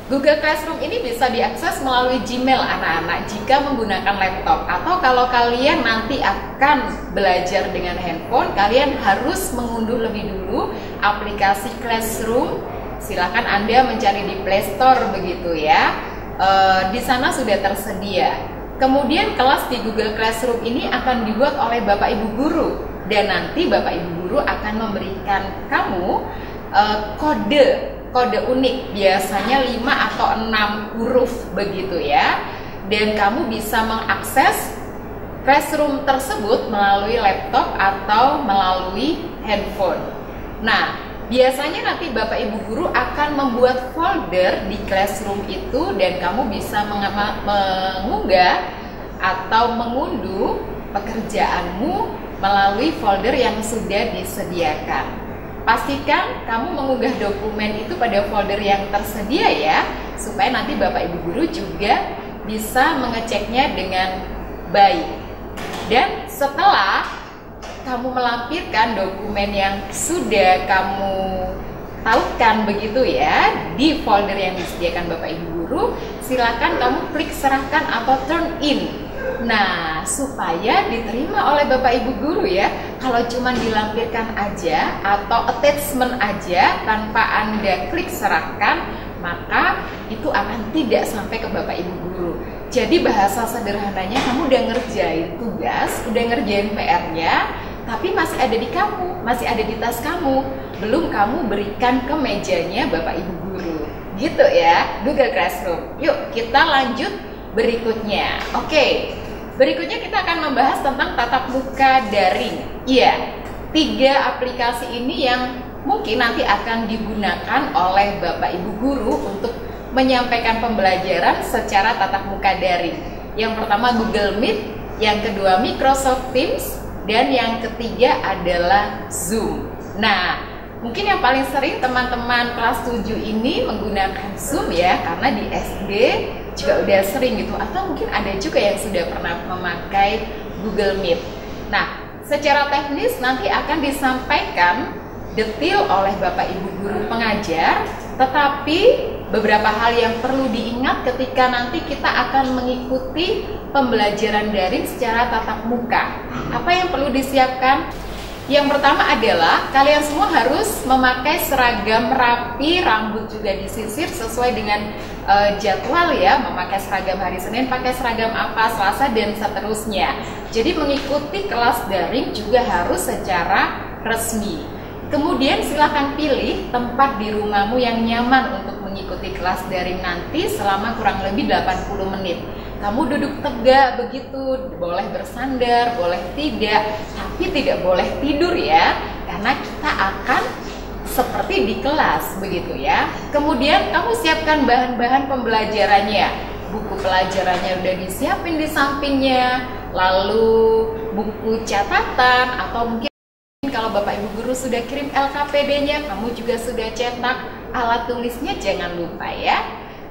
Google Classroom ini bisa diakses melalui Gmail anak-anak jika menggunakan laptop, atau kalau kalian nanti akan belajar dengan handphone, kalian harus mengunduh lebih dulu aplikasi Classroom. Silakan Anda mencari di Play Store begitu ya. Di sana sudah tersedia. Kemudian kelas di Google Classroom ini akan dibuat oleh Bapak Ibu Guru, dan nanti Bapak Ibu Guru akan memberikan kamu kode unik, biasanya 5 atau 6 huruf begitu ya. Dan kamu bisa mengakses Classroom tersebut melalui laptop atau melalui handphone. Nah, biasanya nanti Bapak Ibu Guru akan membuat folder di Classroom itu, dan kamu bisa mengunggah atau mengunduh pekerjaanmu melalui folder yang sudah disediakan. Pastikan kamu mengunggah dokumen itu pada folder yang tersedia ya, supaya nanti Bapak Ibu Guru juga bisa mengeceknya dengan baik. Dan setelah kamu melampirkan dokumen yang sudah kamu taukan begitu ya di folder yang disediakan Bapak Ibu Guru, silakan kamu klik serahkan atau turn in. Nah, supaya diterima oleh Bapak Ibu Guru ya. Kalau cuma dilampirkan aja atau attachment aja tanpa Anda klik serahkan, maka itu akan tidak sampai ke Bapak Ibu Guru. Jadi bahasa sederhananya, kamu udah ngerjain tugas, udah ngerjain PR-nya, tapi masih ada di kamu, masih ada di tas kamu, belum kamu berikan ke mejanya Bapak Ibu Guru. Gitu ya, Google Classroom. Yuk kita lanjut berikutnya. Oke, berikutnya kita akan membahas tentang tatap muka daring. Iya, 3 aplikasi ini yang mungkin nanti akan digunakan oleh Bapak Ibu Guru untuk menyampaikan pembelajaran secara tatap muka daring. Yang pertama Google Meet, yang kedua Microsoft Teams, dan yang ketiga adalah Zoom. Nah, mungkin yang paling sering teman-teman kelas 7 ini menggunakan Zoom ya, karena di SD juga udah sering gitu, atau mungkin ada juga yang sudah pernah memakai Google Meet. Nah, secara teknis nanti akan disampaikan detail oleh Bapak Ibu Guru pengajar, tetapi beberapa hal yang perlu diingat ketika nanti kita akan mengikuti pembelajaran daring secara tatap muka. Apa yang perlu disiapkan? Yang pertama adalah kalian semua harus memakai seragam rapi, rambut juga disisir sesuai dengan jadwal ya, memakai seragam hari Senin, pakai seragam apa, Selasa, dan seterusnya. Jadi mengikuti kelas daring juga harus secara resmi. Kemudian silakan pilih tempat di rumahmu yang nyaman untuk mengikuti kelas daring nanti selama kurang lebih 80 menit. Kamu duduk tegak begitu, boleh bersandar, boleh tidak, tapi tidak boleh tidur ya, karena kita akan seperti di kelas begitu ya. Kemudian kamu siapkan bahan-bahan pembelajarannya. Buku pelajarannya udah disiapin di sampingnya, lalu buku catatan, atau mungkin kalau Bapak Ibu Guru sudah kirim LKPD-nya, kamu juga sudah cetak, alat tulisnya jangan lupa ya.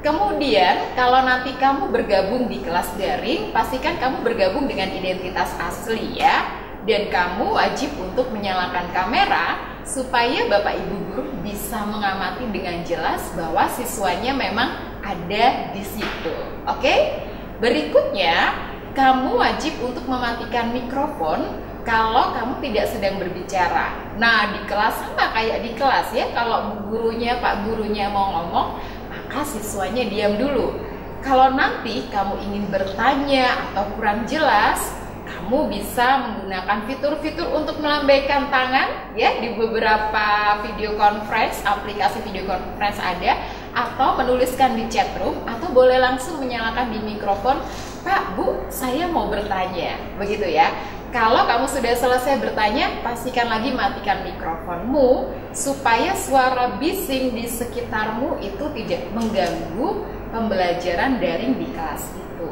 Kemudian kalau nanti kamu bergabung di kelas daring, pastikan kamu bergabung dengan identitas asli ya. Dan kamu wajib untuk menyalakan kamera supaya Bapak Ibu Guru bisa mengamati dengan jelas bahwa siswanya memang ada di situ. Oke? Berikutnya, kamu wajib untuk mematikan mikrofon kalau kamu tidak sedang berbicara. Nah, di kelas sama kayak di kelas ya, kalau gurunya, Pak Gurunya mau ngomong, maka siswanya diam dulu. Kalau nanti kamu ingin bertanya atau kurang jelas, kamu bisa menggunakan fitur-fitur untuk melambaikan tangan ya, di beberapa video conference, aplikasi video conference ada, atau menuliskan di chat room, atau boleh langsung menyalakan di mikrofon, Pak, Bu, saya mau bertanya, begitu ya. Kalau kamu sudah selesai bertanya, pastikan lagi matikan mikrofonmu supaya suara bising di sekitarmu itu tidak mengganggu pembelajaran daring di kelas itu.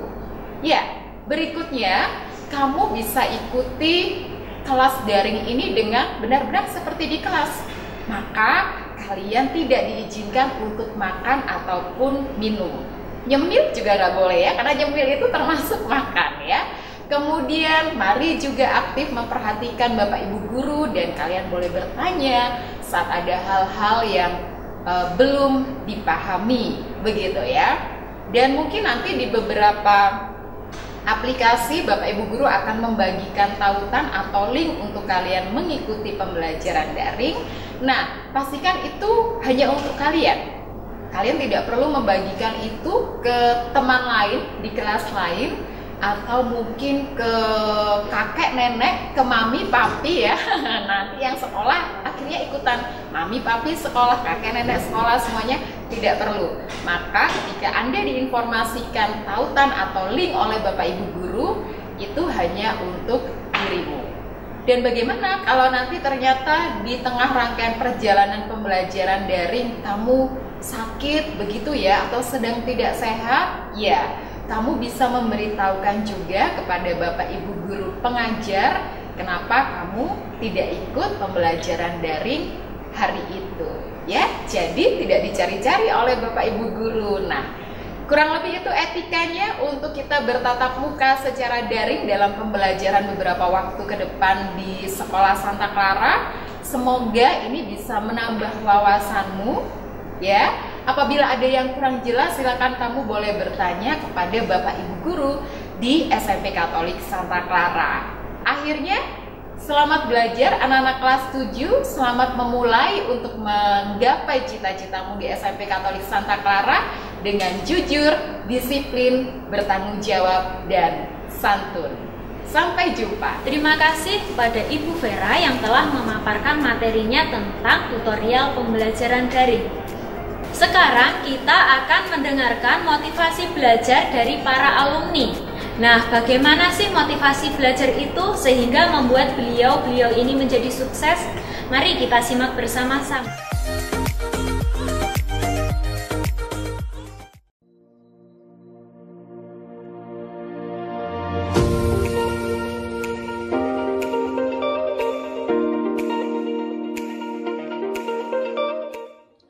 Ya, berikutnya kamu bisa ikuti kelas daring ini dengan benar-benar seperti di kelas. Maka kalian tidak diizinkan untuk makan ataupun minum. Nyemil juga nggak boleh ya, karena nyemil itu termasuk makan ya. Kemudian mari juga aktif memperhatikan Bapak Ibu Guru, dan kalian boleh bertanya saat ada hal-hal yang belum dipahami begitu ya. Dan mungkin nanti di beberapa aplikasi Bapak Ibu Guru akan membagikan tautan atau link untuk kalian mengikuti pembelajaran daring. Nah, pastikan itu hanya untuk kalian. Kalian tidak perlu membagikan itu ke teman lain di kelas lain, atau mungkin ke kakek nenek, ke mami papi ya. Nanti yang sekolah akhirnya ikutan mami papi sekolah, kakek nenek sekolah, semuanya tidak perlu. Maka ketika Anda diinformasikan tautan atau link oleh Bapak Ibu guru, itu hanya untuk dirimu. Dan bagaimana kalau nanti ternyata di tengah rangkaian perjalanan pembelajaran daring kamu sakit begitu ya, atau sedang tidak sehat? Ya, kamu bisa memberitahukan juga kepada Bapak Ibu guru pengajar kenapa kamu tidak ikut pembelajaran daring hari itu ya. Jadi tidak dicari-cari oleh Bapak Ibu guru. Nah, kurang lebih itu etikanya untuk kita bertatap muka secara daring dalam pembelajaran beberapa waktu ke depan di Sekolah Santa Clara. Semoga ini bisa menambah wawasanmu ya. Apabila ada yang kurang jelas, silakan kamu boleh bertanya kepada Bapak Ibu guru di SMP Katolik Santa Clara. Akhirnya, selamat belajar anak-anak kelas 7, selamat memulai untuk menggapai cita-citamu di SMP Katolik Santa Clara dengan jujur, disiplin, bertanggung jawab, dan santun. Sampai jumpa. Terima kasih kepada Ibu Vera yang telah memaparkan materinya tentang tutorial pembelajaran daring. Sekarang kita akan mendengarkan motivasi belajar dari para alumni. Nah, bagaimana sih motivasi belajar itu sehingga membuat beliau ini menjadi sukses? Mari kita simak bersama-sama.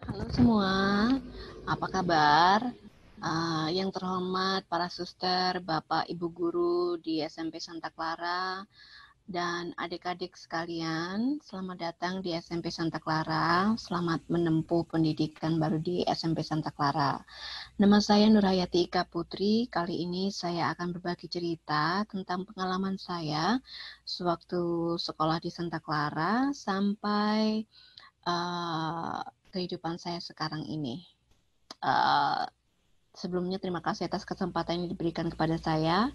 Halo semua, apa kabar? Yang terhormat para suster, Bapak Ibu guru di SMP Santa Clara, dan adik-adik sekalian, selamat datang di SMP Santa Clara, selamat menempuh pendidikan baru di SMP Santa Clara. Nama saya Nurhayati Ika Putri. Kali ini saya akan berbagi cerita tentang pengalaman saya sewaktu sekolah di Santa Clara sampai kehidupan saya sekarang ini. Sebelumnya terima kasih atas kesempatan yang diberikan kepada saya.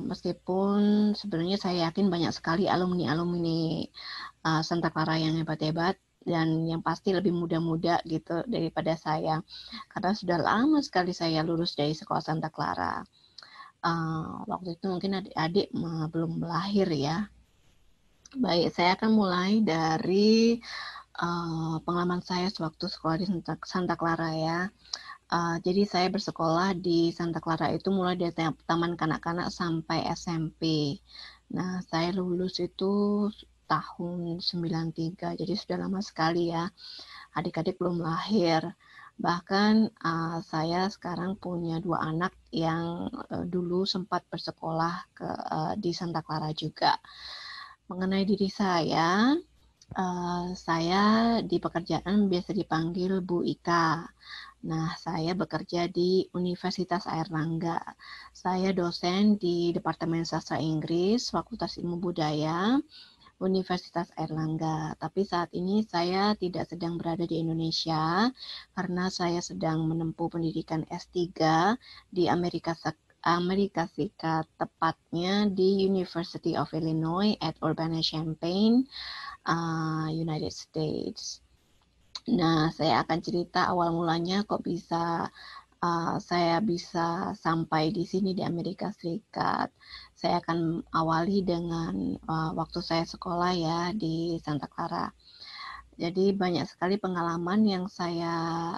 Meskipun sebenarnya saya yakin banyak sekali alumni Santa Clara yang hebat-hebat dan yang pasti lebih muda-muda gitu daripada saya, karena sudah lama sekali saya lulus dari sekolah Santa Clara. Waktu itu mungkin adik-adik belum lahir ya. Baik, saya akan mulai dari pengalaman saya sewaktu sekolah di Santa Clara ya. Jadi saya bersekolah di Santa Clara itu mulai dari taman kanak-kanak sampai SMP. Nah, saya lulus itu tahun 93, jadi sudah lama sekali ya. Adik-adik belum lahir. Bahkan saya sekarang punya 2 anak yang dulu sempat bersekolah di Santa Clara juga. Mengenai diri saya di pekerjaan biasa dipanggil Bu Ika. Nah, saya bekerja di Universitas Airlangga. Saya dosen di Departemen Sastra Inggris, Fakultas Ilmu Budaya, Universitas Airlangga. Tapi saat ini saya tidak sedang berada di Indonesia karena saya sedang menempuh pendidikan S3 di Amerika Serikat, tepatnya di University of Illinois at Urbana-Champaign, United States. Nah, saya akan cerita awal mulanya kok bisa saya bisa sampai di sini di Amerika Serikat. Saya akan awali dengan waktu saya sekolah ya di Santa Clara. Jadi banyak sekali pengalaman yang saya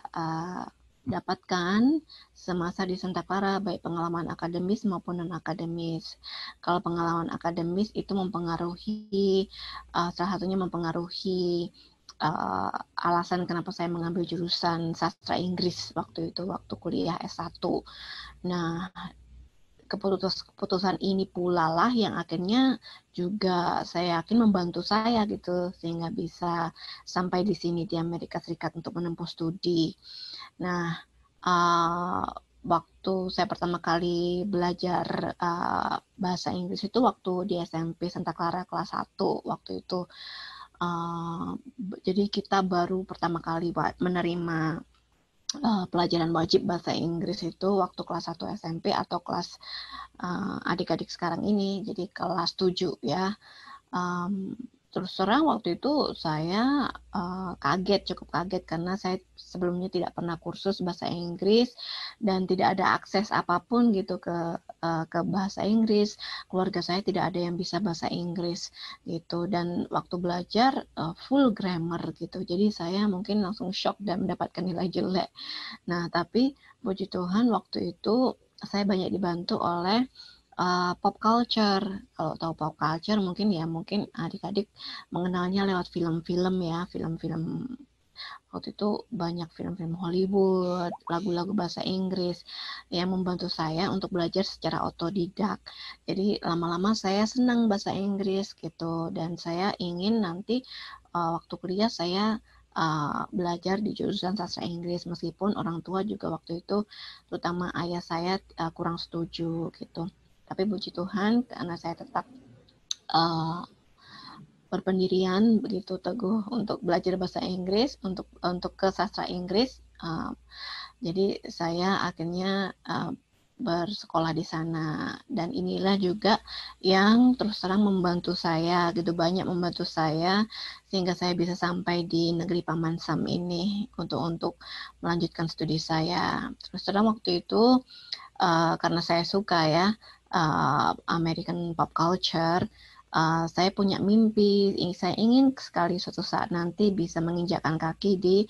dapatkan semasa di Santa Clara, baik pengalaman akademis maupun non-akademis. Kalau pengalaman akademis itu mempengaruhi, salah satunya mempengaruhi alasan kenapa saya mengambil jurusan sastra Inggris waktu kuliah S1. Nah, keputusan ini pula lah yang akhirnya juga saya yakin membantu saya gitu sehingga bisa sampai di sini di Amerika Serikat untuk menempuh studi. Nah, waktu saya pertama kali belajar bahasa Inggris itu waktu di SMP Santa Clara kelas 1 waktu itu. Jadi kita baru pertama kali menerima pelajaran wajib bahasa Inggris itu waktu kelas 1 SMP atau kelas adik-adik sekarang ini, jadi kelas 7 ya. Terus terang waktu itu saya cukup kaget karena saya sebelumnya tidak pernah kursus bahasa Inggris dan tidak ada akses apapun gitu ke bahasa Inggris. Keluarga saya tidak ada yang bisa bahasa Inggris gitu, dan waktu belajar full grammar gitu. Jadi saya mungkin langsung shock dan mendapatkan nilai jelek. Nah, tapi puji Tuhan waktu itu saya banyak dibantu oleh pop culture. Kalau tahu pop culture mungkin adik-adik mengenalnya lewat film-film ya, film-film waktu itu banyak film-film Hollywood, lagu-lagu bahasa Inggris yang membantu saya untuk belajar secara otodidak. Jadi lama-lama saya senang bahasa Inggris gitu, dan saya ingin nanti waktu kuliah saya belajar di jurusan sastra Inggris, meskipun orang tua juga waktu itu, terutama ayah saya kurang setuju gitu. Tapi puji Tuhan karena saya tetap berpendirian begitu teguh untuk belajar bahasa Inggris, untuk ke sastra Inggris. Jadi saya akhirnya bersekolah di sana, dan inilah juga yang terus terang membantu saya gitu, banyak membantu saya sehingga saya bisa sampai di negeri Paman Sam ini untuk melanjutkan studi saya. Terus terang waktu itu karena saya suka ya American pop culture, saya punya mimpi, saya ingin sekali suatu saat nanti bisa menginjakkan kaki di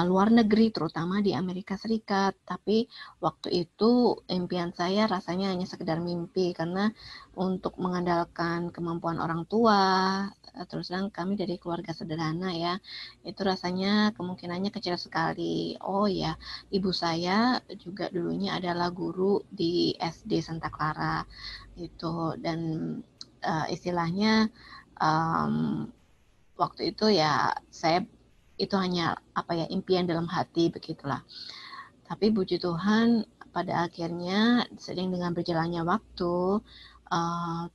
luar negeri, terutama di Amerika Serikat. Tapi waktu itu impian saya rasanya hanya sekedar mimpi, karena untuk mengandalkan kemampuan orang tua, terus terang kami dari keluarga sederhana ya, itu rasanya kemungkinannya kecil sekali. Oh ya, ibu saya juga dulunya adalah guru di SD Santa Clara gitu, dan istilahnya waktu itu ya saya itu hanya impian dalam hati begitulah. Tapi puji Tuhan pada akhirnya sering dengan berjalannya waktu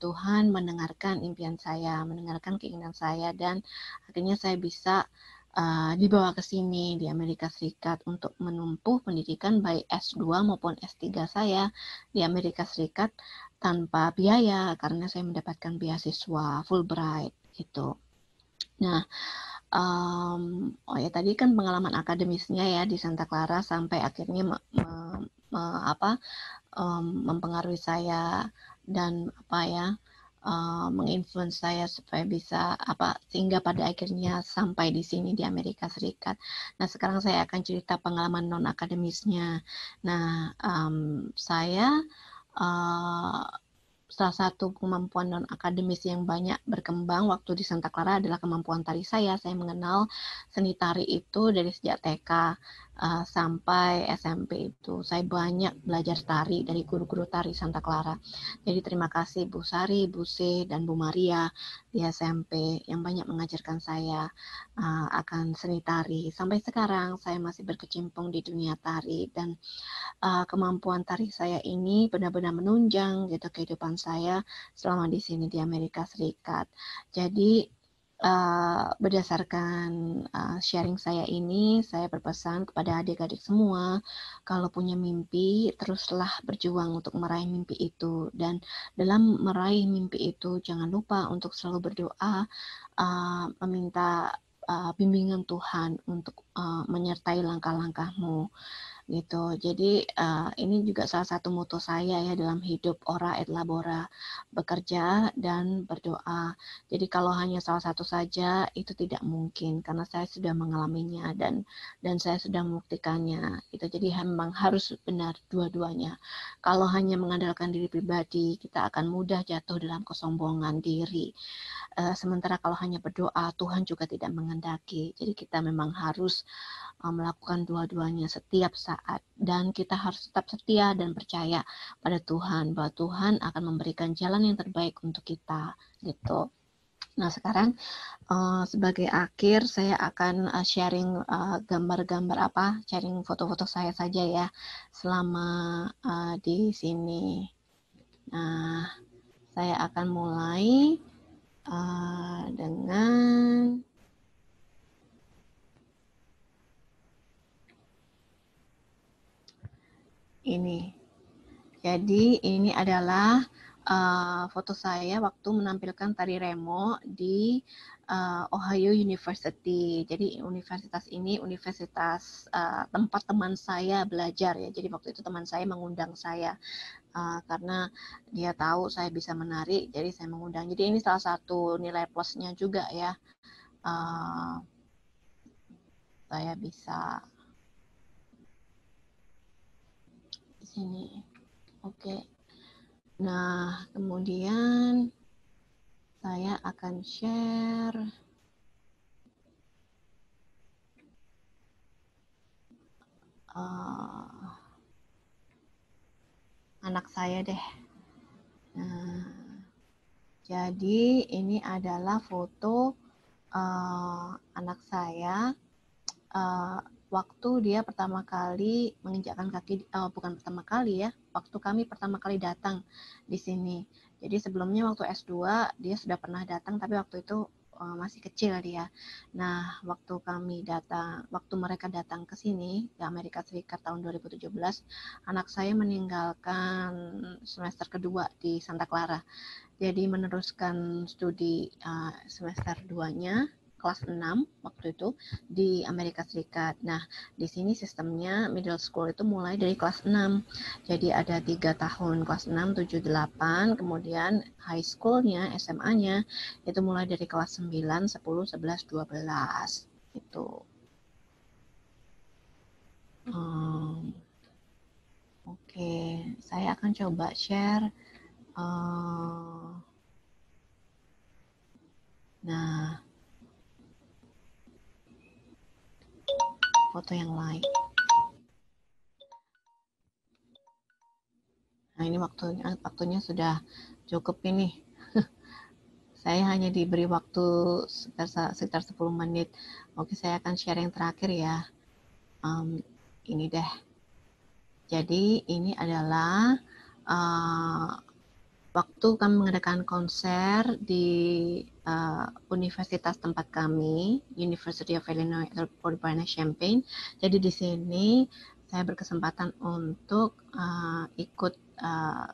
Tuhan mendengarkan impian saya, mendengarkan keinginan saya, dan akhirnya saya bisa dibawa ke sini di Amerika Serikat untuk menempuh pendidikan baik S2 maupun S3 saya di Amerika Serikat tanpa biaya karena saya mendapatkan beasiswa Fulbright gitu. Nah, tadi kan pengalaman akademisnya ya di Santa Clara sampai akhirnya mempengaruhi saya dan menginfluence saya supaya bisa sehingga pada akhirnya sampai di sini di Amerika Serikat. Nah, sekarang saya akan cerita pengalaman non akademisnya. Nah, saya salah satu kemampuan non akademis yang banyak berkembang waktu di Santa Clara adalah kemampuan tari saya. Saya mengenal seni tari itu dari sejak TK sampai SMP itu. Saya banyak belajar tari dari guru-guru tari Santa Clara. Jadi terima kasih Bu Sari, Bu C, dan Bu Maria di SMP yang banyak mengajarkan saya akan seni tari. Sampai sekarang saya masih berkecimpung di dunia tari, dan kemampuan tari saya ini benar-benar menunjang gitu kehidupan saya selama di sini di Amerika Serikat. Jadi berdasarkan sharing saya ini, saya berpesan kepada adik-adik semua, kalau punya mimpi, teruslah berjuang untuk meraih mimpi itu. Dan dalam meraih mimpi itu, jangan lupa untuk selalu berdoa, meminta bimbingan Tuhan untuk menyertai langkah-langkahmu gitu. Jadi ini juga salah satu moto saya ya dalam hidup, ora et labora, bekerja dan berdoa. Jadi kalau hanya salah satu saja itu tidak mungkin, karena saya sudah mengalaminya dan saya sudah membuktikannya. Itu jadi memang harus benar dua-duanya. Kalau hanya mengandalkan diri pribadi, kita akan mudah jatuh dalam kesombongan diri. Sementara kalau hanya berdoa, Tuhan juga tidak menghendaki. Jadi kita memang harus melakukan dua-duanya setiap saat, dan kita harus tetap setia dan percaya pada Tuhan bahwa Tuhan akan memberikan jalan yang terbaik untuk kita gitu. Nah, sekarang sebagai akhir saya akan sharing gambar-gambar sharing foto-foto saya saja ya selama di sini. Nah, saya akan mulai dengan Ini. Jadi ini adalah foto saya waktu menampilkan tari remo di Ohio University. Jadi universitas ini universitas tempat teman saya belajar ya. Jadi waktu itu teman saya mengundang saya karena dia tahu saya bisa menari, jadi saya mengundang. Jadi ini salah satu nilai plusnya juga ya. Saya bisa di sini. Oke. Nah, kemudian saya akan share anak saya deh. Nah, jadi ini adalah foto anak saya waktu dia pertama kali menginjakkan kaki, bukan pertama kali ya, waktu kami pertama kali datang di sini. Jadi sebelumnya waktu S2 dia sudah pernah datang, tapi waktu itu masih kecil dia. Nah, waktu mereka datang ke sini ke Amerika Serikat tahun 2017, anak saya meninggalkan semester kedua di Santa Clara. Jadi meneruskan studi semester 2-nya kelas 6 waktu itu di Amerika Serikat. Nah, di sini sistemnya middle school itu mulai dari kelas 6. Jadi ada 3 tahun, kelas 6, 7, 8, kemudian high school-nya, SMA-nya itu mulai dari kelas 9, 10, 11, 12 gitu. Oke, saya akan coba share. Nah, foto yang lain. Nah, ini waktunya sudah cukup ini. Saya hanya diberi waktu sekitar 10 menit. Oke, saya akan share yang terakhir ya. Ini deh. Jadi ini adalah waktu kami mengadakan konser di universitas tempat kami, University of Illinois Urbana-Champaign. Jadi di sini saya berkesempatan untuk ikut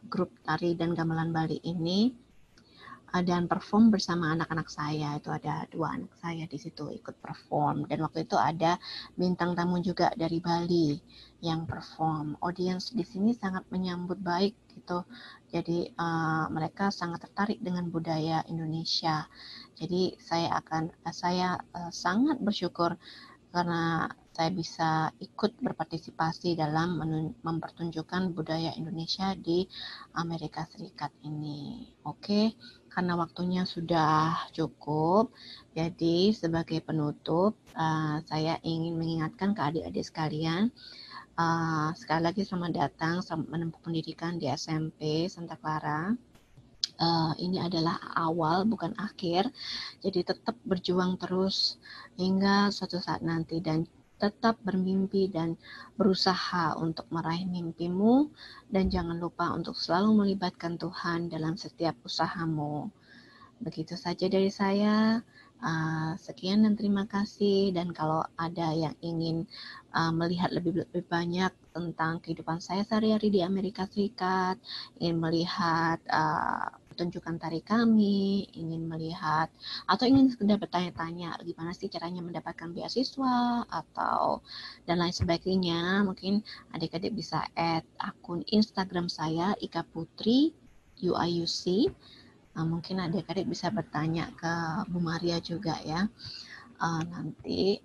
grup tari dan gamelan Bali ini dan perform bersama anak-anak saya. Itu ada 2 anak saya di situ ikut perform, dan waktu itu ada bintang tamu juga dari Bali yang perform. Audiens di sini sangat menyambut baik gitu. Jadi mereka sangat tertarik dengan budaya Indonesia. Jadi saya sangat bersyukur karena saya bisa ikut berpartisipasi dalam mempertunjukkan budaya Indonesia di Amerika Serikat ini. Oke, karena waktunya sudah cukup, jadi sebagai penutup saya ingin mengingatkan ke adik-adik sekalian, sekali lagi selamat datang, selamat menempuh pendidikan di SMP Santa Clara. Ini adalah awal bukan akhir, jadi tetap berjuang terus hingga suatu saat nanti, dan tetap bermimpi dan berusaha untuk meraih mimpimu, dan jangan lupa untuk selalu melibatkan Tuhan dalam setiap usahamu. Begitu saja dari saya. Sekian dan terima kasih. Dan kalau ada yang ingin melihat lebih banyak tentang kehidupan saya sehari-hari di Amerika Serikat, ingin melihat pertunjukan tari kami, ingin melihat atau ingin sekedar bertanya-tanya gimana sih caranya mendapatkan beasiswa atau dan lain sebagainya, mungkin adik-adik bisa add akun Instagram saya Ika Putri UIUC. Mungkin adik-adik bisa bertanya ke Bu Maria juga ya nanti,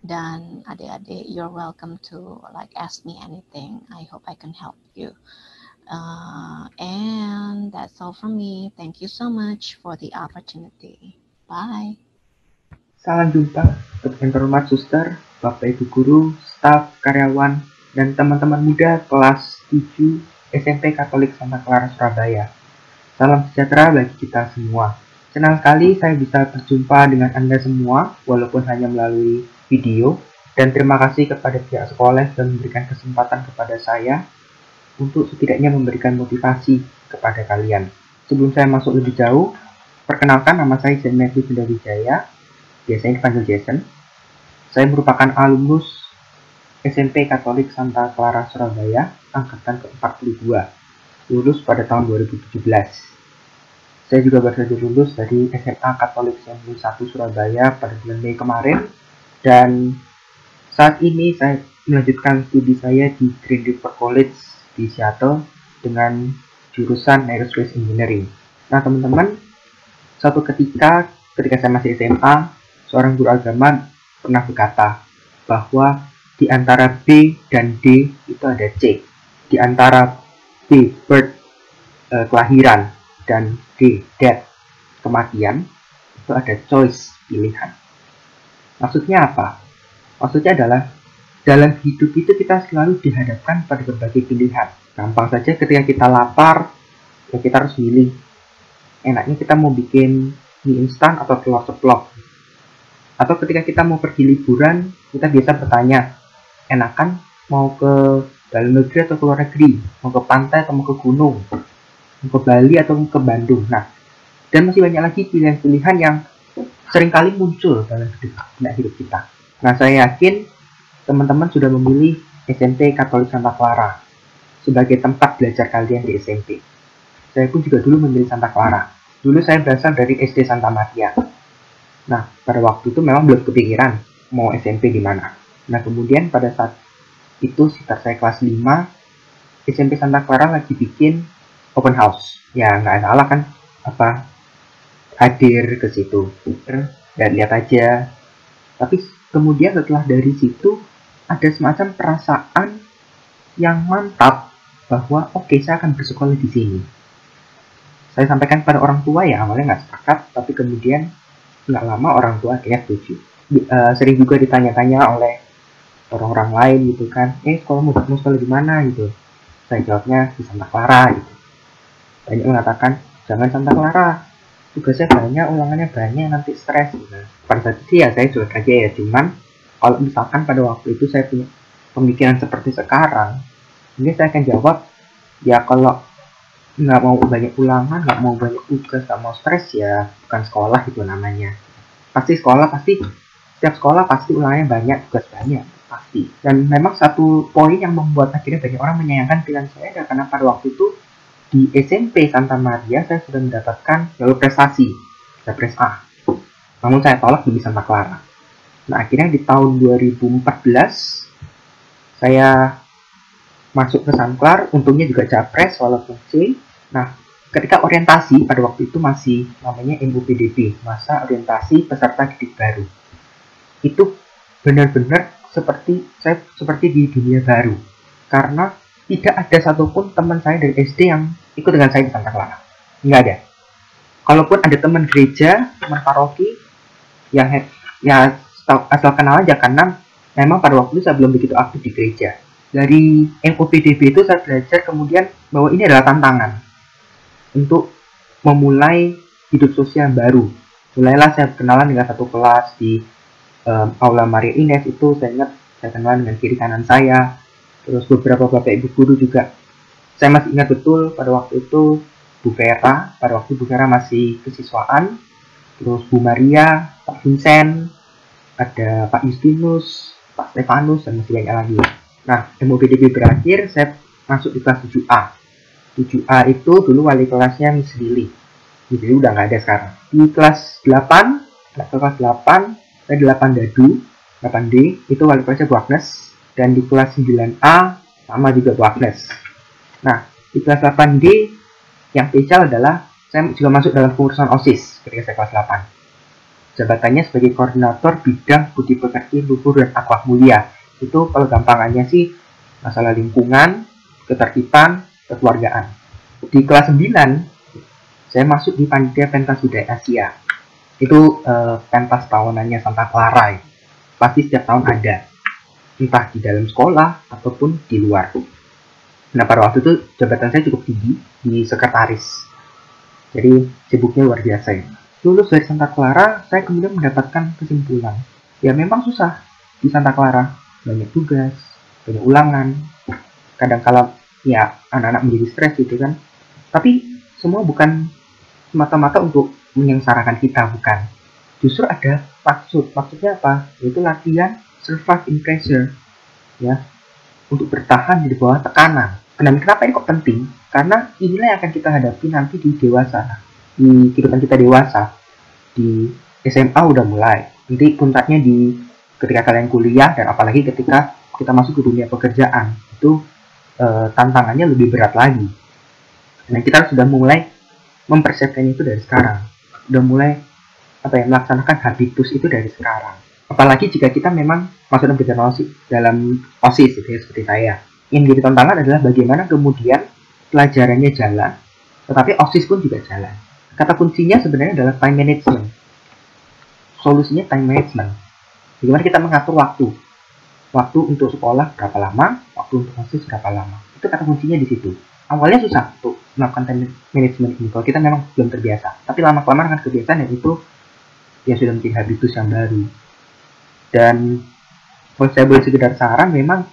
dan adik-adik you're welcome to ask me anything. I hope I can help you. And that's all from me. Thank you so much for the opportunity. Bye. Salam jumpa untuk yang terhormat suster, Bapak Ibu guru, staf, karyawan, dan teman-teman muda kelas 7 SMP Katolik Santa Clara Surabaya. Salam sejahtera bagi kita semua. Senang sekali saya bisa berjumpa dengan Anda semua, walaupun hanya melalui video, dan terima kasih kepada pihak sekolah yang memberikan kesempatan kepada saya untuk setidaknya memberikan motivasi kepada kalian. Sebelum saya masuk lebih jauh, perkenalkan, nama saya Jason Matthew Wijaya, biasanya dipanggil Jason. Saya merupakan alumnus SMP Katolik Santa Clara Surabaya, angkatan ke-42, lulus pada tahun 2017. Saya juga baru saja lulus dari SMA Katolik Saint 1 Surabaya pada bulan Mei kemarin, dan saat ini saya melanjutkan studi saya di Green River College di Seattle dengan jurusan Aerospace Engineering. Nah teman-teman, suatu ketika saya masih SMA, seorang guru agama pernah berkata bahwa di antara B dan D itu ada C. Di antara B, birth, kelahiran, dan D, death, kematian, itu ada choice, pilihan. Maksudnya apa? Maksudnya adalah dalam hidup itu kita selalu dihadapkan pada berbagai pilihan. Gampang saja ketika kita lapar, ya kita harus milih. Enaknya kita mau bikin mie instan atau telur ceplok. Atau ketika kita mau pergi liburan, kita biasa bertanya, enakan mau ke dalam negeri atau ke luar negeri, mau ke pantai atau mau ke gunung, mau ke Bali atau mau ke Bandung. Nah, dan masih banyak lagi pilihan-pilihan yang seringkali muncul dalam hidup kita. Nah, saya yakin teman-teman sudah memilih SMP Katolik Santa Clara sebagai tempat belajar kalian di SMP. Saya pun juga dulu memilih Santa Clara. Dulu saya berasal dari SD Santa Maria. Nah, pada waktu itu memang belum kepikiran mau SMP di mana. Nah, kemudian pada saat itu sekitar saya kelas 5, SMP Santa Clara lagi bikin open house. Ya, nggak salah kan, hadir ke situ dan lihat aja. Tapi kemudian setelah dari situ ada semacam perasaan yang mantap bahwa oke, saya akan bersekolah di sini. Saya sampaikan pada orang tua ya, awalnya nggak sepakat, tapi kemudian nggak lama orang tua akhirnya setuju. Sering juga ditanya-tanya oleh orang-orang lain gitu kan, sekolah mau sekolah di mana gitu. Saya jawabnya di Santa Clara gitu. Banyak mengatakan jangan Santa Clara, tugasnya banyak, ulangannya banyak, nanti stres gitu. Pada saat itu ya saya cuek aja ya, cuman kalau misalkan pada waktu itu saya punya pemikiran seperti sekarang, ini saya akan jawab ya, kalau nggak mau banyak ulangan, nggak mau banyak tugas, nggak mau stres, ya bukan sekolah itu namanya. Setiap sekolah pasti ulangannya banyak, tugas banyak, pasti. Dan memang satu poin yang membuat akhirnya banyak orang menyayangkan pilihan saya adalah karena pada waktu itu di SMP Santa Maria saya sudah mendapatkan jalur prestasi, Japres A. Namun saya tolak di Santa Clara. Nah, akhirnya di tahun 2014 saya masuk ke Santa Clara, untungnya juga Japres walaupun C. Nah, ketika orientasi pada waktu itu masih namanya MUPDB, masa orientasi peserta didik baru. Itu benar-benar seperti di dunia baru. Karena tidak ada satupun teman saya dari SD yang ikut dengan saya di Santa Clara. Nggak ada. Kalaupun ada teman gereja, teman paroki, yang asal kenal aja, karena memang pada waktu itu saya belum begitu aktif di gereja. Dari MUPDB itu saya belajar kemudian bahwa ini adalah tantangan untuk memulai hidup sosial baru. Mulailah saya kenalan dengan satu kelas di Aula Maria Ines, itu saya ingat saya kenalan dengan kiri kanan saya. Terus beberapa bapak ibu guru juga. Saya masih ingat betul pada waktu itu Bu Vera, pada waktu Bu Vera masih kesiswaan. Terus Bu Maria, Pak Vincent, ada Pak Justinus, Pak Stefanus, dan masih banyak lagi. Nah, MUPDB berakhir, saya masuk di kelas 7A. 7A itu dulu wali kelasnya Miss Lily. Miss Lily udah nggak ada sekarang. Di kelas 8, saya 8 Dadu, 8D, itu wali kelasnya Bu Agnes. Dan di kelas 9A, sama juga Bu Agnes. Nah, di kelas 8D, yang spesial adalah saya juga masuk dalam pengurusan OSIS ketika saya kelas 8. Jabatannya sebagai koordinator bidang budi pekerti, luhur, dan akhlak mulia. Itu kalau gampangannya sih masalah lingkungan, ketertiban, kekeluargaan. Di kelas 9, saya masuk di panitia pentas budaya Asia. Itu pentas tahunannya Santa Clara. Pasti setiap tahun ada, entah di dalam sekolah ataupun di luar. Nah, pada waktu itu jabatan saya cukup tinggi di sekretaris. Jadi sibuknya luar biasa ya. Lulus dari Santa Clara, saya kemudian mendapatkan kesimpulan, ya memang susah di Santa Clara, banyak tugas, banyak ulangan, kadang-kala ya anak-anak menjadi stres gitu kan. Tapi semua bukan semata-mata untuk menyengsarakan kita, bukan. Justru ada maksudnya apa? Yaitu latihan survive in pressure. ya, untuk bertahan di bawah tekanan. Dan kenapa ini kok penting? Karena inilah yang akan kita hadapi nanti di dewasa, di kehidupan kita dewasa. Di SMA udah mulai, nanti puncaknya di ketika kalian kuliah, dan apalagi ketika kita masuk ke dunia pekerjaan, itu tantangannya lebih berat lagi. Dan kita sudah mulai mempersiapkan itu dari sekarang, udah mulai melaksanakan habitus itu dari sekarang. Apalagi jika kita memang masuk dalam OSIS gitu ya, seperti saya. Yang jadi tantangan adalah bagaimana kemudian pelajarannya jalan, tetapi OSIS pun juga jalan. Kata kuncinya sebenarnya adalah time management. Solusinya time management. Bagaimana kita mengatur waktu. Waktu untuk sekolah berapa lama, waktu untuk OSIS berapa lama. Itu kata kuncinya di situ. Awalnya susah untuk melakukan time management ini kalau kita memang belum terbiasa. Tapi lama-kelamaan akan kebiasaan, dan itu ya sudah menjadi habitus yang baru. Dan kalau saya boleh sekedar saran, memang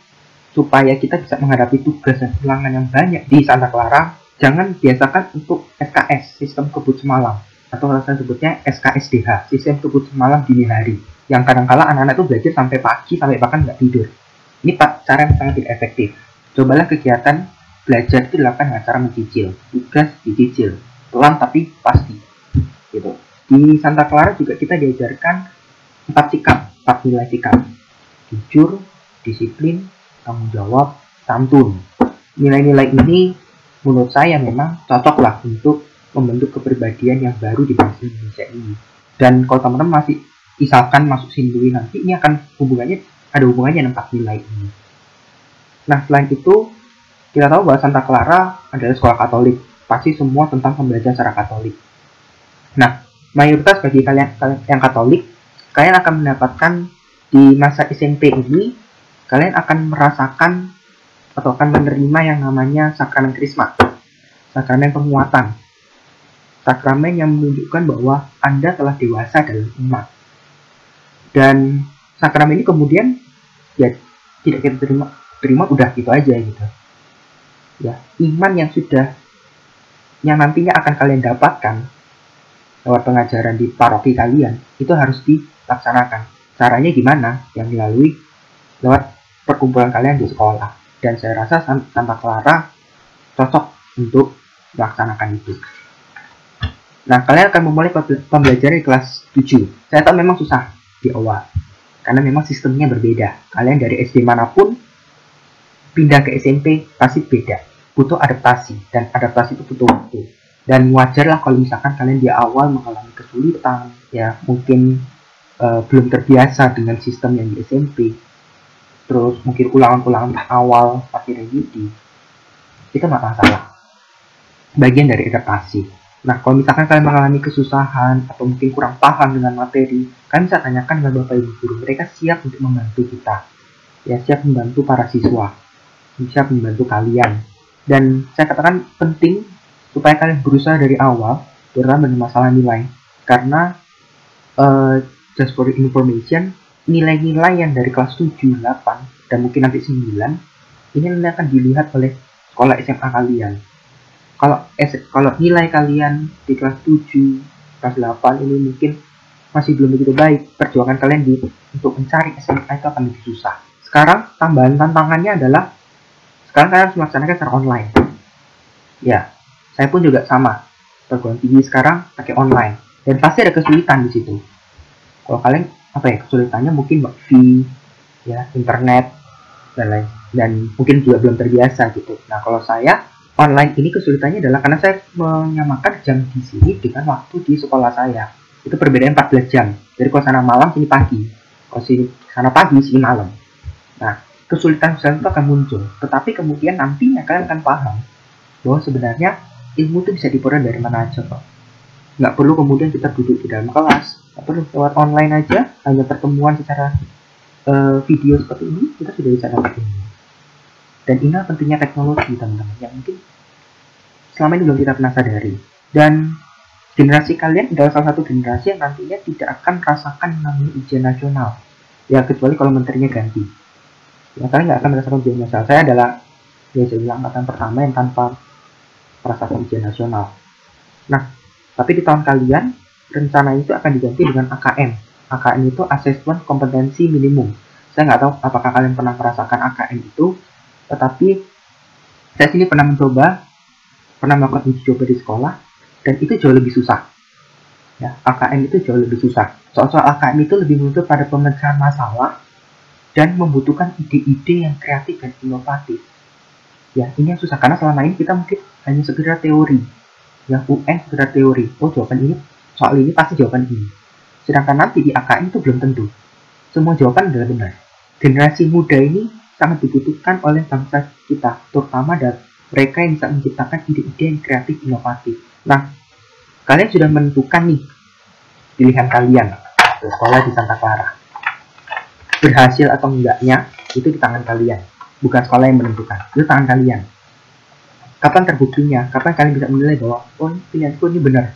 supaya kita bisa menghadapi tugas dan ulangan yang banyak di Santa Clara, jangan biasakan untuk SKS, sistem kebut semalam, atau kalau saya sebutnya SKSDH, sistem kebut semalam dini hari, yang kadang-kala anak-anak itu belajar sampai pagi, sampai bahkan nggak tidur. Ini cara yang sangat tidak efektif. Cobalah kegiatan belajar itu dilakukan dengan cara mencicil, tugas dicicil, pelan tapi pasti. Gitu. Di Santa Clara juga kita diajarkan 4 nilai sikap: jujur, disiplin, tanggung jawab, santun. Nilai-nilai ini menurut saya memang cocok lah untuk membentuk kepribadian yang baru di bangsa Indonesia ini. Dan kalau teman-teman masih misalkan masuk sindui nanti, ini akan ada hubungannya dengan 4 nilai ini. Nah, selain itu kita tahu bahwa Santa Clara adalah sekolah Katolik, pasti semua tentang pembelajaran secara Katolik. Nah, mayoritas bagi kalian yang Katolik, kalian akan mendapatkan di masa SMP ini, kalian akan merasakan atau akan menerima yang namanya sakramen Krisma, sakramen penguatan, sakramen yang menunjukkan bahwa Anda telah dewasa dalam iman. Dan sakramen ini kemudian ya tidak kita terima udah gitu aja gitu. Ya, iman yang nantinya akan kalian dapatkan lewat pengajaran di paroki kalian itu harus dilaksanakan. Caranya gimana? Yang melalui lewat perkumpulan kalian di sekolah. Dan saya rasa Santa Clara cocok untuk melaksanakan itu. Nah, kalian akan memulai pembelajaran di kelas 7. Saya tahu memang susah di awal, karena memang sistemnya berbeda. Kalian dari SD manapun pindah ke SMP pasti beda. Butuh adaptasi, dan adaptasi itu butuh waktu. Dan wajarlah kalau misalkan kalian di awal mengalami kesulitan, ya mungkin belum terbiasa dengan sistem yang di SMP, terus mungkin ulangan-ulangan awal pasti ready, itu nggak masalah, bagian dari adaptasi. Nah, kalau misalkan kalian mengalami kesusahan atau mungkin kurang paham dengan materi, kalian bisa tanyakan dengan Bapak Ibu Guru. Mereka siap untuk membantu kita, ya, siap membantu para siswa, siap membantu kalian. Dan saya katakan penting supaya kalian berusaha dari awal, terutama dengan masalah nilai, karena just for information, nilai-nilai yang dari kelas 7, 8, dan mungkin nanti 9, ini nanti akan dilihat oleh sekolah SMA kalian. Kalau nilai kalian di kelas 7, kelas 8 ini mungkin masih belum begitu baik, perjuangan kalian untuk mencari SMA itu akan lebih susah. Sekarang tambahan tantangannya adalah sekarang kalian harus melaksanakan secara online. Ya, saya pun juga sama. Perguruan tinggi sekarang pakai online, dan pasti ada kesulitan di situ. Kalau kalian kesulitannya mungkin wifi, ya, internet dan lain, dan mungkin juga belum terbiasa gitu. Nah, kalau saya online ini kesulitannya adalah karena saya menyamakan jam di sini dengan waktu di sekolah saya. Itu perbedaan 14 jam. Jadi kalau sana malam, sini pagi. Kalau sini sana pagi, sini malam. Nah, kesulitan itu akan muncul. Tetapi kemudian nantinya kalian akan paham bahwa sebenarnya ilmu itu bisa diperoleh dari mana aja kok. Nggak perlu kemudian kita duduk di dalam kelas. Nggak perlu, lewat online aja, hanya pertemuan secara video seperti ini, kita sudah bisa dapat ilmu. Dan ini pentingnya teknologi, teman-teman, yang mungkin selama ini belum kita pernah sadari. Dan generasi kalian adalah salah satu generasi yang nantinya tidak akan merasakan namanya ujian nasional. Ya, kecuali kalau menterinya ganti. Ya, kalian nggak akan merasakan ujian nasional. Saya adalah, ya saya bilang, angkatan pertama yang tanpa merasakan ujian nasional. Nah, tapi di tahun kalian, rencana itu akan diganti dengan AKM. AKM itu Assessment Kompetensi Minimum. Saya nggak tahu apakah kalian pernah merasakan AKM itu, tetapi saya sini pernah melakukan uji coba di sekolah, dan itu jauh lebih susah. Ya, AKM itu jauh lebih susah. Soal-soal AKM itu lebih menuntut pada pemecahan masalah dan membutuhkan ide-ide yang kreatif dan inovatif. Ya, ini yang susah karena selama ini kita mungkin hanya sekedar teori. Ya, UN sekedar teori. Oh, jawaban ini, soal ini pasti jawaban ini. Sedangkan nanti di AKM itu belum tentu. Semua jawaban adalah benar. Generasi muda ini sangat dibutuhkan oleh bangsa kita, terutama dari mereka yang bisa menciptakan ide-ide yang kreatif inovatif. Nah, kalian sudah menentukan nih pilihan kalian sekolah di Santa Clara. Berhasil atau enggaknya itu di tangan kalian, bukan sekolah yang menentukan, itu tangan kalian. Kapan terbuktinya? Kapan kalian bisa menilai bahwa oh pilihanku ini benar?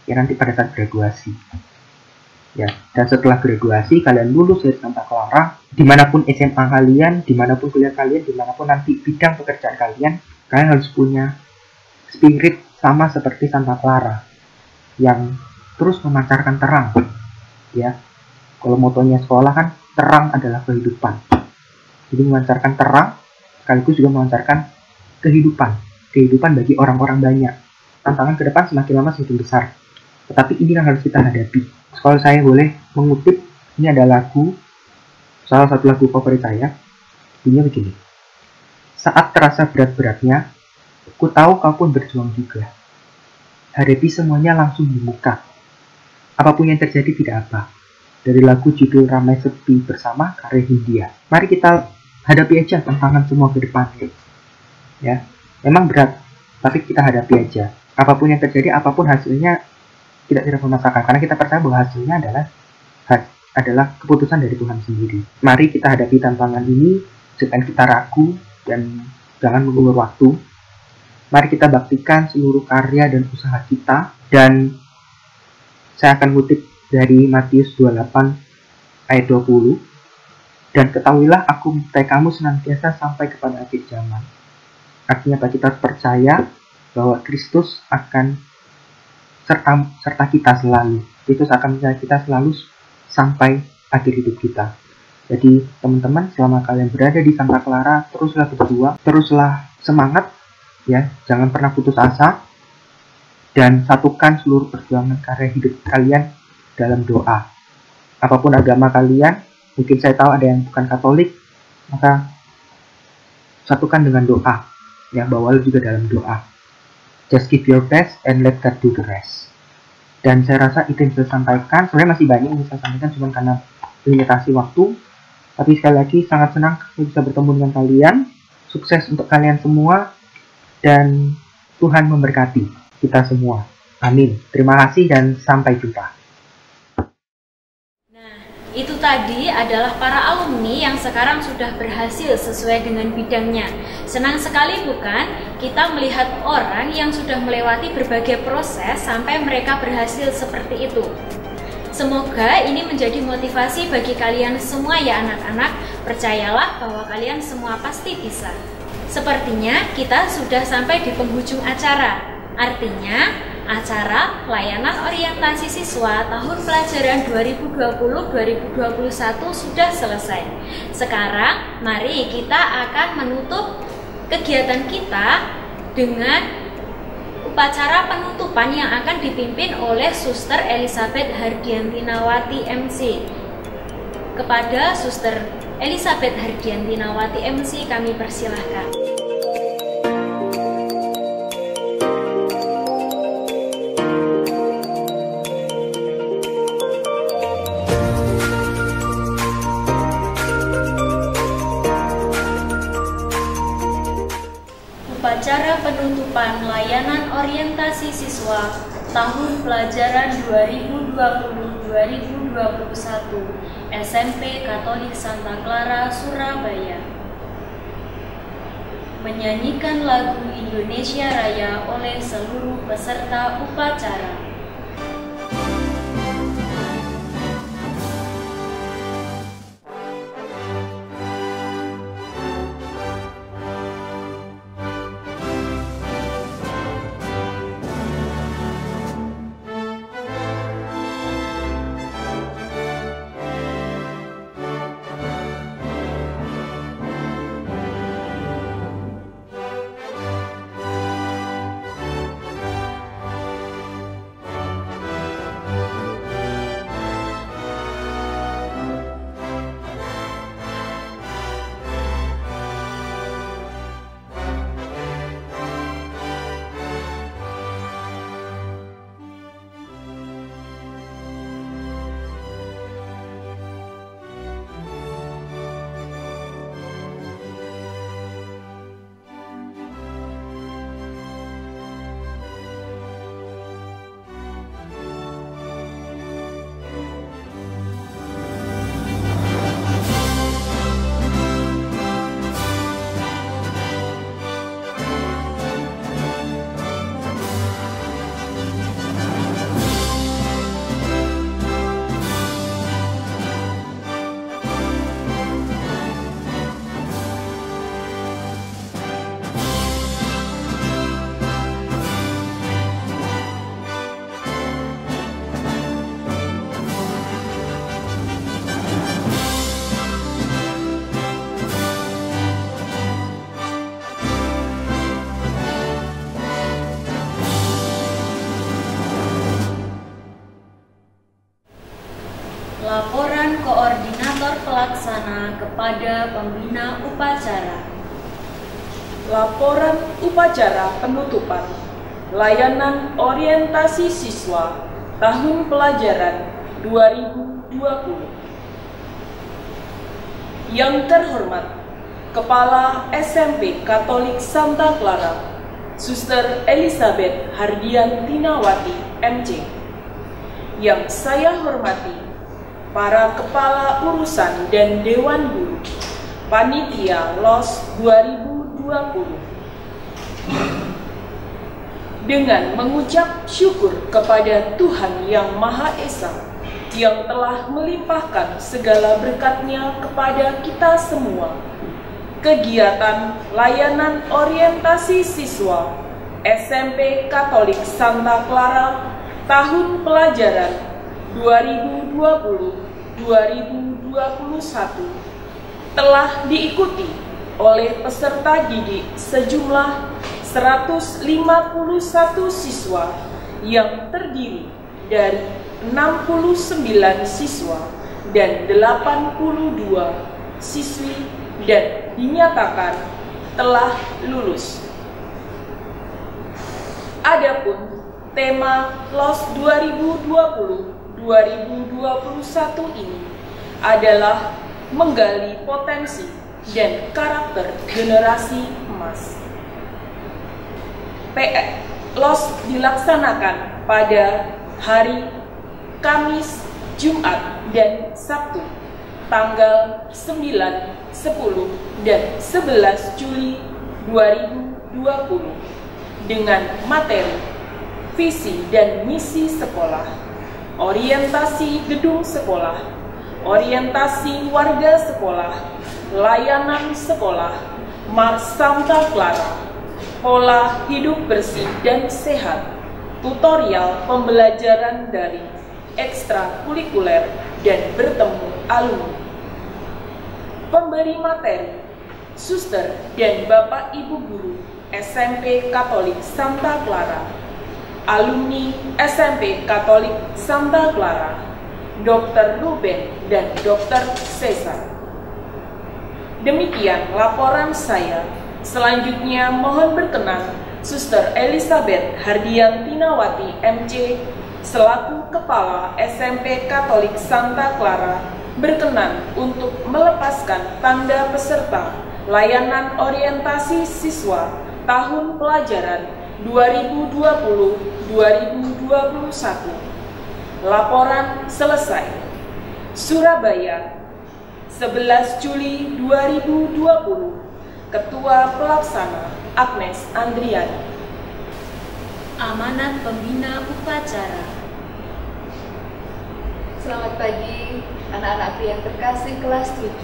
Ya nanti pada saat graduasi. Ya, dan setelah graduasi kalian lulus dari Santa Clara, dimanapun SMA kalian, dimanapun kuliah kalian, dimanapun nanti bidang pekerjaan kalian harus punya spirit sama seperti Santa Clara yang terus memancarkan terang. Ya, kalau motonya sekolah kan terang adalah kehidupan. Jadi memancarkan terang sekaligus juga memancarkan kehidupan bagi orang-orang banyak. Tantangan ke depan semakin lama semakin besar. Tetapi ini yang harus kita hadapi. Kalau saya boleh mengutip, ini ada salah satu lagu favorit saya. Bunyinya begini. Saat terasa berat-beratnya, ku tahu kau pun berjuang juga. Hadapi semuanya langsung di muka. Apapun yang terjadi tidak apa. Dari lagu judul Ramai Sepi bersama karya Hindia. Mari kita hadapi aja tantangan semua ke depannya. Ya, memang berat, tapi kita hadapi aja. Apapun yang terjadi, apapun hasilnya, tidak memasakkan. Karena kita percaya bahwa hasilnya adalah keputusan dari Tuhan sendiri. Mari kita hadapi tantangan ini, jangan kita ragu dan jangan mengulur waktu. Mari kita baktikan seluruh karya dan usaha kita. Dan saya akan kutip dari Matius 28 ayat 20. Dan ketahuilah aku menyertai kamu senantiasa sampai kepada akhir zaman. Artinya kita percaya bahwa Kristus akan serta kita selalu. Kristus akan menyertai kita selalu sampai akhir hidup kita. Jadi teman-teman, selama kalian berada di Santa Clara, teruslah berjuang, teruslah semangat, ya, jangan pernah putus asa, dan satukan seluruh perjuangan karya hidup kalian dalam doa. Apapun agama kalian, mungkin saya tahu ada yang bukan Katolik, maka satukan dengan doa, ya, bawalah juga dalam doa. Just give your best and let God do the rest. Dan saya rasa itu yang saya sampaikan. Sebenarnya masih banyak yang saya sampaikan, cuma karena limitasi waktu. Tapi sekali lagi sangat senang bisa bertemu dengan kalian. Sukses untuk kalian semua, dan Tuhan memberkati kita semua. Amin. Terima kasih dan sampai jumpa. Itu tadi adalah para alumni yang sekarang sudah berhasil sesuai dengan bidangnya. Senang sekali bukan kita melihat orang yang sudah melewati berbagai proses sampai mereka berhasil seperti itu. Semoga ini menjadi motivasi bagi kalian semua ya anak-anak. Percayalah bahwa kalian semua pasti bisa. Sepertinya kita sudah sampai di penghujung acara. Artinya, acara layanan orientasi siswa tahun pelajaran 2020-2021 sudah selesai. Sekarang, mari kita akan menutup kegiatan kita dengan upacara penutupan yang akan dipimpin oleh Suster Elizabeth Hardiantinawati MC. Kepada Suster Elizabeth Hardiantinawati MC kami persilahkan. Upacara penutupan layanan orientasi siswa tahun pelajaran 2020-2021 SMP Katolik Santa Clara, Surabaya. Menyanyikan lagu Indonesia Raya oleh seluruh peserta upacara. pelaksana kepada pembina upacara. Laporan upacara penutupan layanan orientasi siswa tahun pelajaran 2020. Yang terhormat Kepala SMP Katolik Santa Clara, Suster Elizabeth Hardian Tinawati, MC. Yang saya hormati para kepala urusan dan dewan guru Panitia LOS 2020. Dengan mengucap syukur kepada Tuhan Yang Maha Esa yang telah melimpahkan segala berkat-Nya kepada kita semua, kegiatan layanan orientasi siswa SMP Katolik Santa Clara tahun pelajaran 2020-2021 telah diikuti oleh peserta didik sejumlah 151 siswa yang terdiri dari 69 siswa dan 82 siswi dan dinyatakan telah lulus. Adapun tema LOS 2020-2021 ini adalah menggali potensi dan karakter generasi emas. LOS dilaksanakan pada hari Kamis, Jumat, dan Sabtu, tanggal 9, 10, dan 11 Juli 2020 dengan materi visi dan misi sekolah, orientasi gedung sekolah, orientasi warga sekolah, layanan sekolah, Mars Santa Clara, pola hidup bersih dan sehat, tutorial pembelajaran dari ekstrakurikuler, dan bertemu alumni. Pemberi materi, Suster dan Bapak Ibu Guru SMP Katolik Santa Clara, alumni SMP Katolik Santa Clara, Dr. Ruben dan Dr. Cesar. Demikian laporan saya. Selanjutnya mohon berkenan Suster Elizabeth Hardian Tinawati, MC, selaku Kepala SMP Katolik Santa Clara, berkenan untuk melepaskan tanda peserta layanan orientasi siswa tahun pelajaran 2020-2021. Laporan selesai. Surabaya, 11 Juli 2020. Ketua Pelaksana Agnes Andriani. Amanat Pembina Upacara. Selamat pagi anak-anakku yang terkasih kelas 7.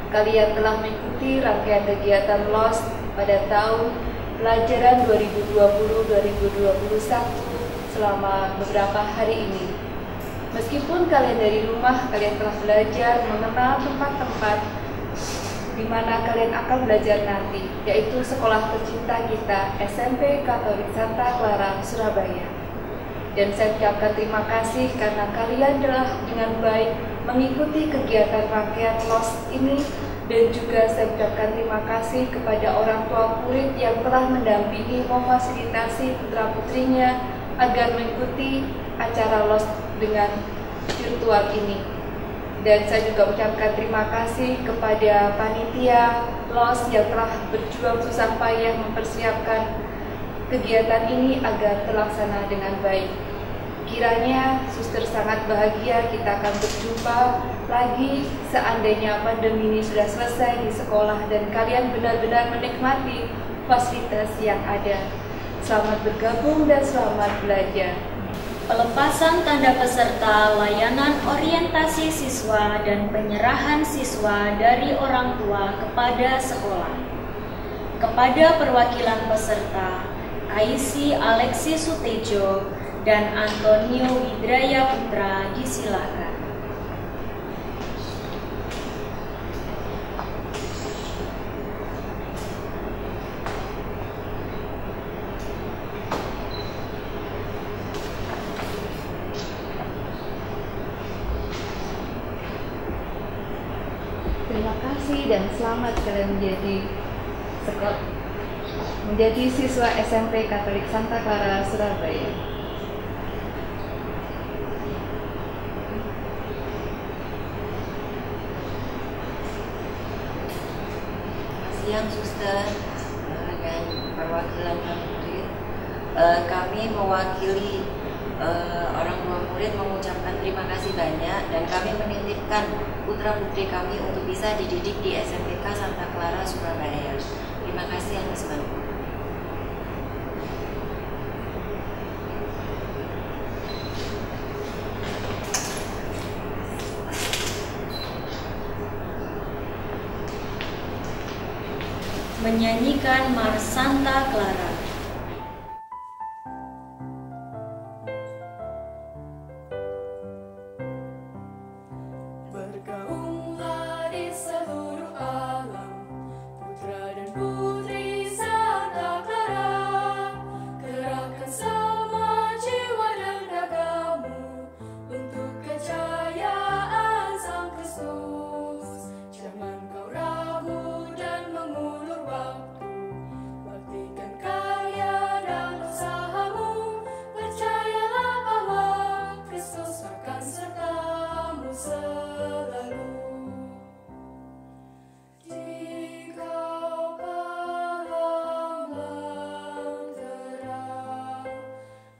Kalian telah mengikuti rangkaian kegiatan LOS pada tahun pelajaran 2020-2021 selama beberapa hari ini. Meskipun kalian dari rumah, kalian telah belajar mengenal tempat-tempat di mana kalian akan belajar nanti, yaitu sekolah tercinta kita, SMP Katolik Santa Clara, Surabaya. Dan saya ucapkan terima kasih karena kalian telah dengan baik mengikuti kegiatan rangkaian LOS ini, dan juga saya ucapkan terima kasih kepada orang tua murid yang telah mendampingi memfasilitasi putra-putrinya agar mengikuti acara LOS dengan virtual ini. Dan saya juga ucapkan terima kasih kepada panitia LOS yang telah berjuang susah payah mempersiapkan kegiatan ini agar terlaksana dengan baik. Kiranya Suster sangat bahagia kita akan berjumpa lagi seandainya pandemi ini sudah selesai di sekolah dan kalian benar-benar menikmati fasilitas yang ada. Selamat bergabung dan selamat belajar. Pelepasan tanda peserta layanan orientasi siswa dan penyerahan siswa dari orang tua kepada sekolah. Kepada perwakilan peserta, Aisi Alexi Sutejo dan Antonio Widraya Putra disilakan. dan selamat kalian menjadi siswa SMP Katolik Santa Clara Surabaya. Siang suster dan perwakilan murid, kami mewakili orang tua murid mengucapkan terima kasih banyak, dan kami menitipkan putra putri kami untuk bisa dididik di SMPK Santa Clara Surabaya. Terima kasih atas bantuan. Menyanyikan Mars Santa Clara. Bergaunglah di seluruh alam, putra dan putri Santa Clara, gerakkan semua jiwa dan ragamu untuk kejayaan Sang Kristus. Jangan kau ragu dan mengulur waktu, baktikan karya dan usahamu, percayalah bahwa Kristus akan sertamu selalu. Jika pelambang terang,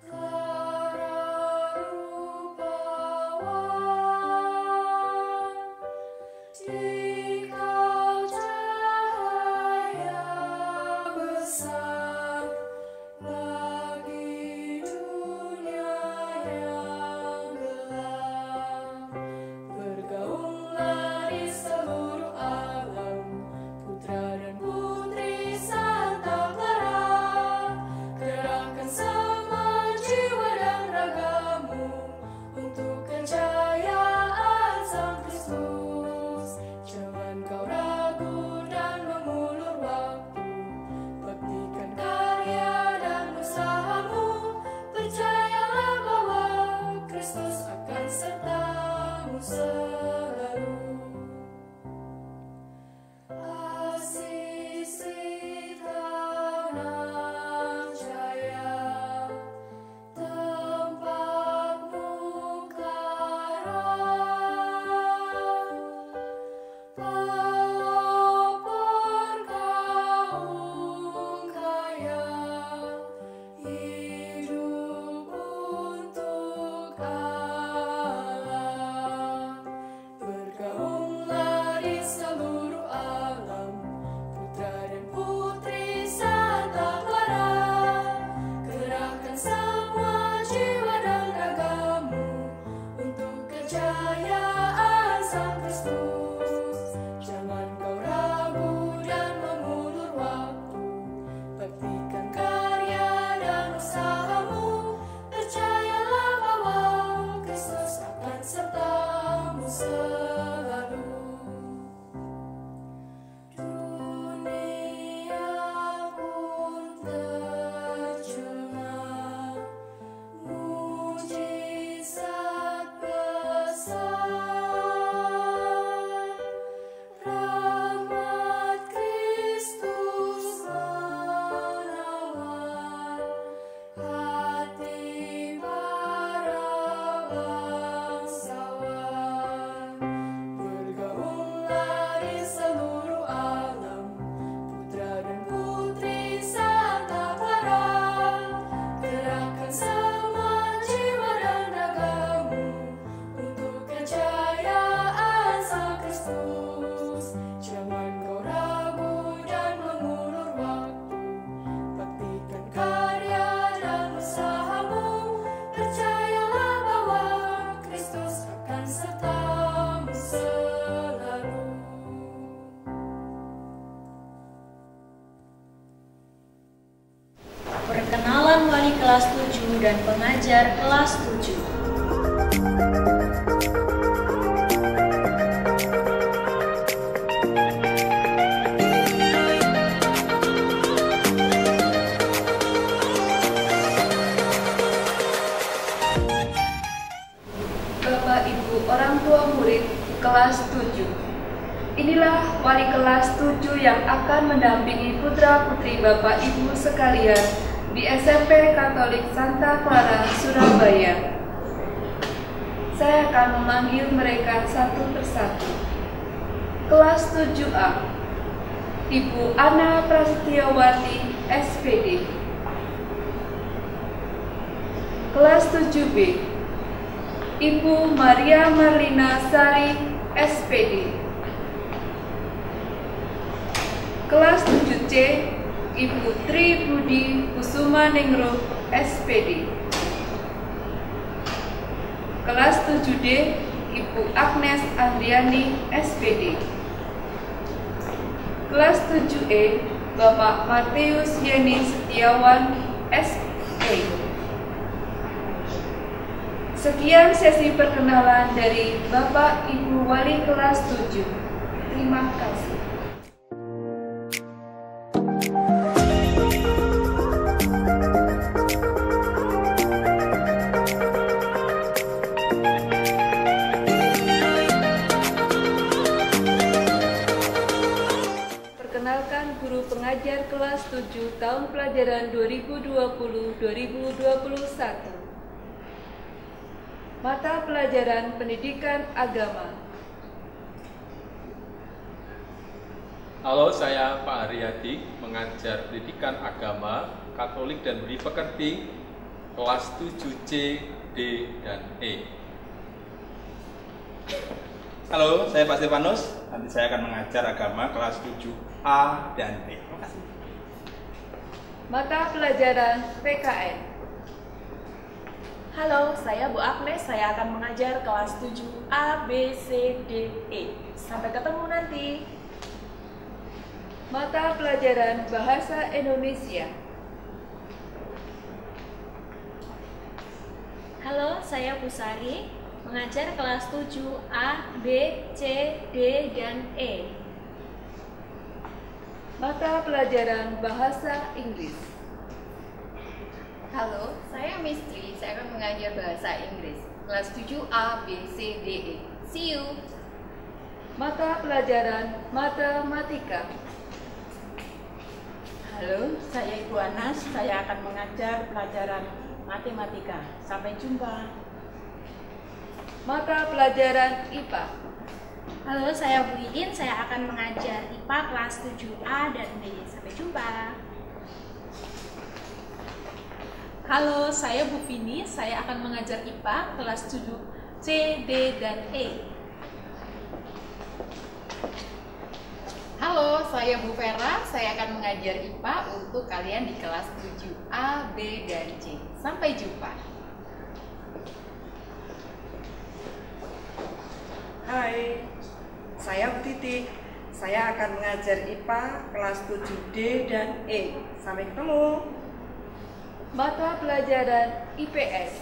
Clara rupawan, jika cahaya besar bagi dunia yang gelap, bergaunglah di seluruh alam, putra dan putri Santa Clara, gerakkan semua jiwa dan ragamu untuk kejayaan Sang Kristus. Jangan kau ragu dan mengulur waktu, baktikan karya dan usahamu, percayalah bahwa Kristus akan sertamu selalu. Asisi tanah jaya, tempatmu Clara, pelopor kaum kaya, hidup untuk Allah. Bergaunglah di seluruh alam, putra dan putri Santa Clara, gerakkan semua jiwa dan ragamu untuk kejayaan Sang Kristus. Jangan kau ragu dan mengulur waktu, baktikan karya dan usahamu, percayalah bahwa Kristus akan sertamu selalu. Dunia pun tercengang, mujizat besar, rahmat Kristus menawan hati para bangsawan. Bergaunglah di seluruh alam, putra dan putri Santa Clara, gerakkan semua jiwa dan ragamu untuk kejayaan Sang Kristus. Jangan kau ragu dan mengulur waktu, baktikan karya dan usahamu, percayalah bahwa Kristus akan sertamu selalu. Perkenalan wali kelas 7 dan pengajar kelas 7. Bapak Ibu orang tua murid kelas 7. Inilah wali kelas 7 yang akan mendampingi putra-putri Bapak Ibu sekalian di SMP Katolik Santa Clara, Surabaya. Saya akan memanggil mereka satu persatu. Kelas 7A, Ibu Ana Prasetyawati, SPD. Kelas 7B, Ibu Maria Marlina Sari, SPD. Kelas 7C, Ibu Tri Budi Kusuma Ningro, SPD. Kelas 7D, Ibu Agnes Andriani, SPD. Kelas 7E, Bapak Matius Yeni Setiawan, SE. Sekian sesi perkenalan dari Bapak Ibu Wali kelas 7. Terima kasih. Perkenalkan guru pengajar kelas 7 tahun pelajaran 2020-2021. Mata pelajaran Pendidikan Agama. Halo, saya Pak Haryadi, mengajar Pendidikan Agama, Katolik dan Budi Pekerti, kelas 7C, D, dan E. Halo, saya Pak Stefanus, nanti saya akan mengajar agama kelas 7A dan B. Terima kasih. Mata pelajaran PKN. Halo, saya Bu Agnes, saya akan mengajar kelas 7A, B, C, D, E. Sampai ketemu nanti. Mata pelajaran Bahasa Indonesia. Halo, saya Pusari, mengajar kelas 7A, B, C, D, dan E. Mata pelajaran Bahasa Inggris. Halo, saya Mistri, saya akan mengajar bahasa Inggris kelas 7A, B, C, D, E. See you. Mata pelajaran Matematika. Halo, saya Ibu Anas, saya akan mengajar pelajaran Matematika. Sampai jumpa. Mata pelajaran IPA. Halo, saya Bu Iin, saya akan mengajar IPA kelas 7A dan B. Sampai jumpa. Halo, saya Bu Vini, saya akan mengajar IPA kelas 7C, D, dan E. Halo, saya Bu Vera, saya akan mengajar IPA untuk kalian di kelas 7A, B, dan C. Sampai jumpa. Hai, saya Bu Titi, saya akan mengajar IPA kelas 7D dan E. Sampai ketemu. Mata pelajaran IPS.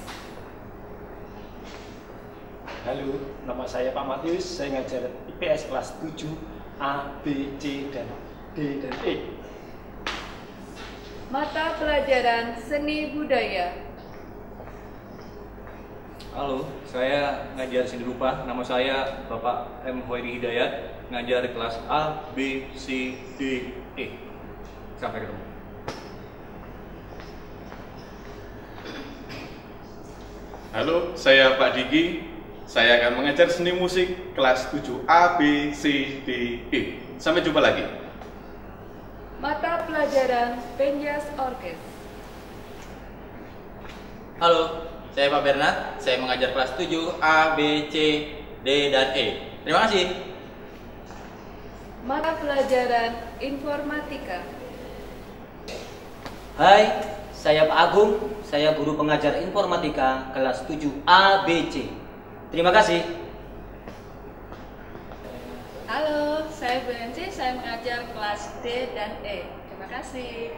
Halo, nama saya Pak Matius, saya ngajar IPS kelas 7A, B, C, dan D, dan E. Mata pelajaran Seni Budaya. Halo, saya ngajar seni rupa, nama saya Bapak M. Hoiri Hidayat, ngajar kelas A, B, C, D, E. Sampai ketemu. Halo, saya Pak Diki. Saya akan mengajar seni musik kelas 7A, B, C, D, E. Sampai jumpa lagi. Mata pelajaran Penjas Orkes. Halo, saya Pak Bernard. Saya mengajar kelas 7A, B, C, D, dan E. Terima kasih. Mata pelajaran Informatika. Hai, saya Pak Agung. Saya guru pengajar informatika kelas 7A, B, C. Terima kasih. Halo, saya Bu Nancy, saya mengajar kelas D dan E. Terima kasih.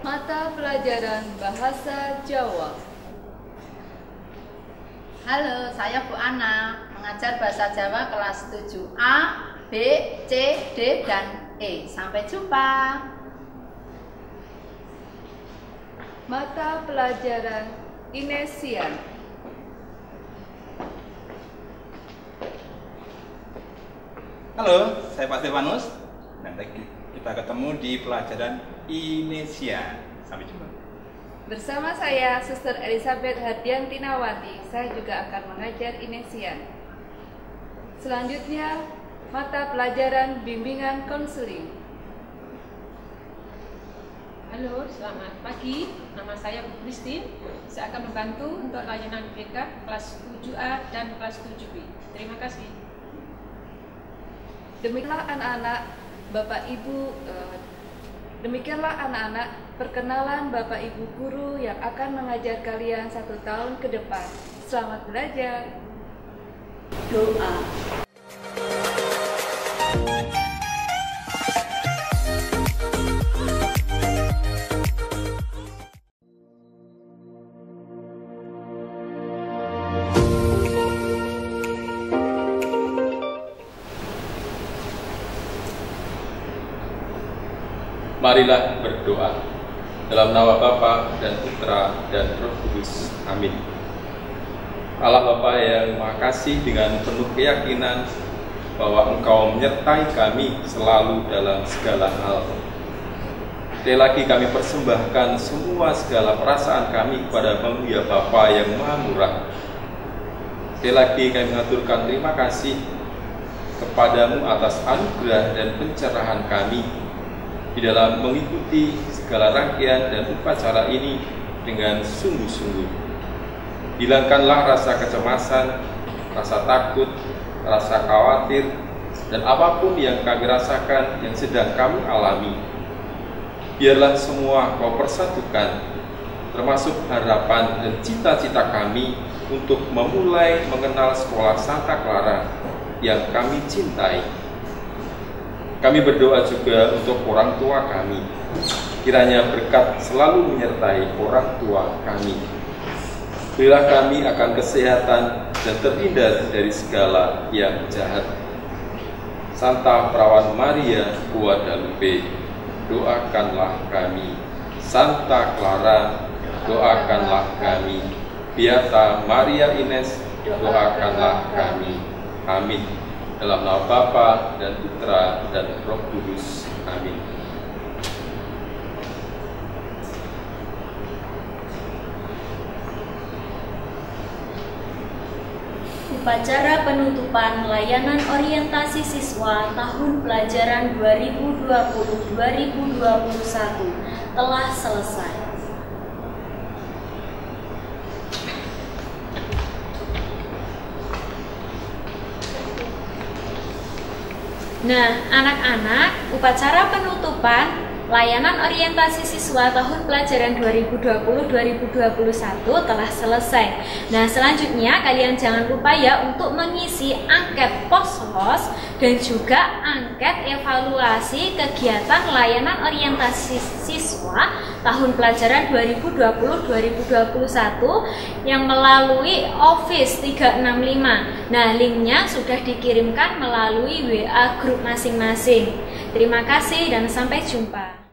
Mata pelajaran Bahasa Jawa. Halo, saya Bu Ana, mengajar Bahasa Jawa kelas 7A, B, C, D, dan E. Sampai jumpa. Mata pelajaran Indonesian. Halo, saya Pak Stefanus. Nanti kita ketemu di pelajaran Indonesia. Sampai jumpa. Bersama saya, Suster Elizabeth Hardiantinawati, saya juga akan mengajar Indonesian. Selanjutnya, mata pelajaran bimbingan konseling. Halo, selamat pagi. Nama saya Bu Christine. Saya akan membantu untuk layanan BK kelas 7A dan kelas 7B. Terima kasih. Demikianlah anak-anak, perkenalan Bapak Ibu guru yang akan mengajar kalian 1 tahun ke depan. Selamat belajar. Doa. Marilah berdoa. Dalam nama Bapa dan Putra dan Roh Kudus. Amin. Allah Bapa yang Maha Kasih, dengan penuh keyakinan bahwa Engkau menyertai kami selalu dalam segala hal. Sekali lagi kami persembahkan semua segala perasaan kami kepada-Mu ya Bapa yang Maha Murah. Sekali lagi kami mengaturkan terima kasih kepada-Mu atas anugerah dan pencerahan kami di dalam mengikuti segala rangkaian dan upacara ini dengan sungguh-sungguh. Hilangkanlah rasa kecemasan, rasa takut, rasa khawatir, dan apapun yang kami rasakan yang sedang kami alami. Biarlah semua Kau persatukan, termasuk harapan dan cita-cita kami untuk memulai mengenal sekolah Santa Clara yang kami cintai. Kami berdoa juga untuk orang tua kami. Kiranya berkat selalu menyertai orang tua kami. Berilah kami akan kesehatan dan terhindar dari segala yang jahat. Santa Perawan Maria Guadalupe, doakanlah kami. Santa Clara, doakanlah kami. Beata Maria Ines, doakanlah kami. Amin. Dalam nama Bapa dan Putra dan Roh Kudus. Amin. Upacara penutupan layanan orientasi siswa tahun pelajaran 2020-2021 telah selesai. Nah, anak-anak, upacara penutupan layanan orientasi siswa tahun pelajaran 2020-2021 telah selesai. Nah, selanjutnya kalian jangan lupa ya untuk mengisi angket pos-pos dan juga angket evaluasi kegiatan layanan orientasi siswa tahun pelajaran 2020-2021 yang melalui Office 365. Nah, linknya sudah dikirimkan melalui WA grup masing-masing. Terima kasih dan sampai jumpa.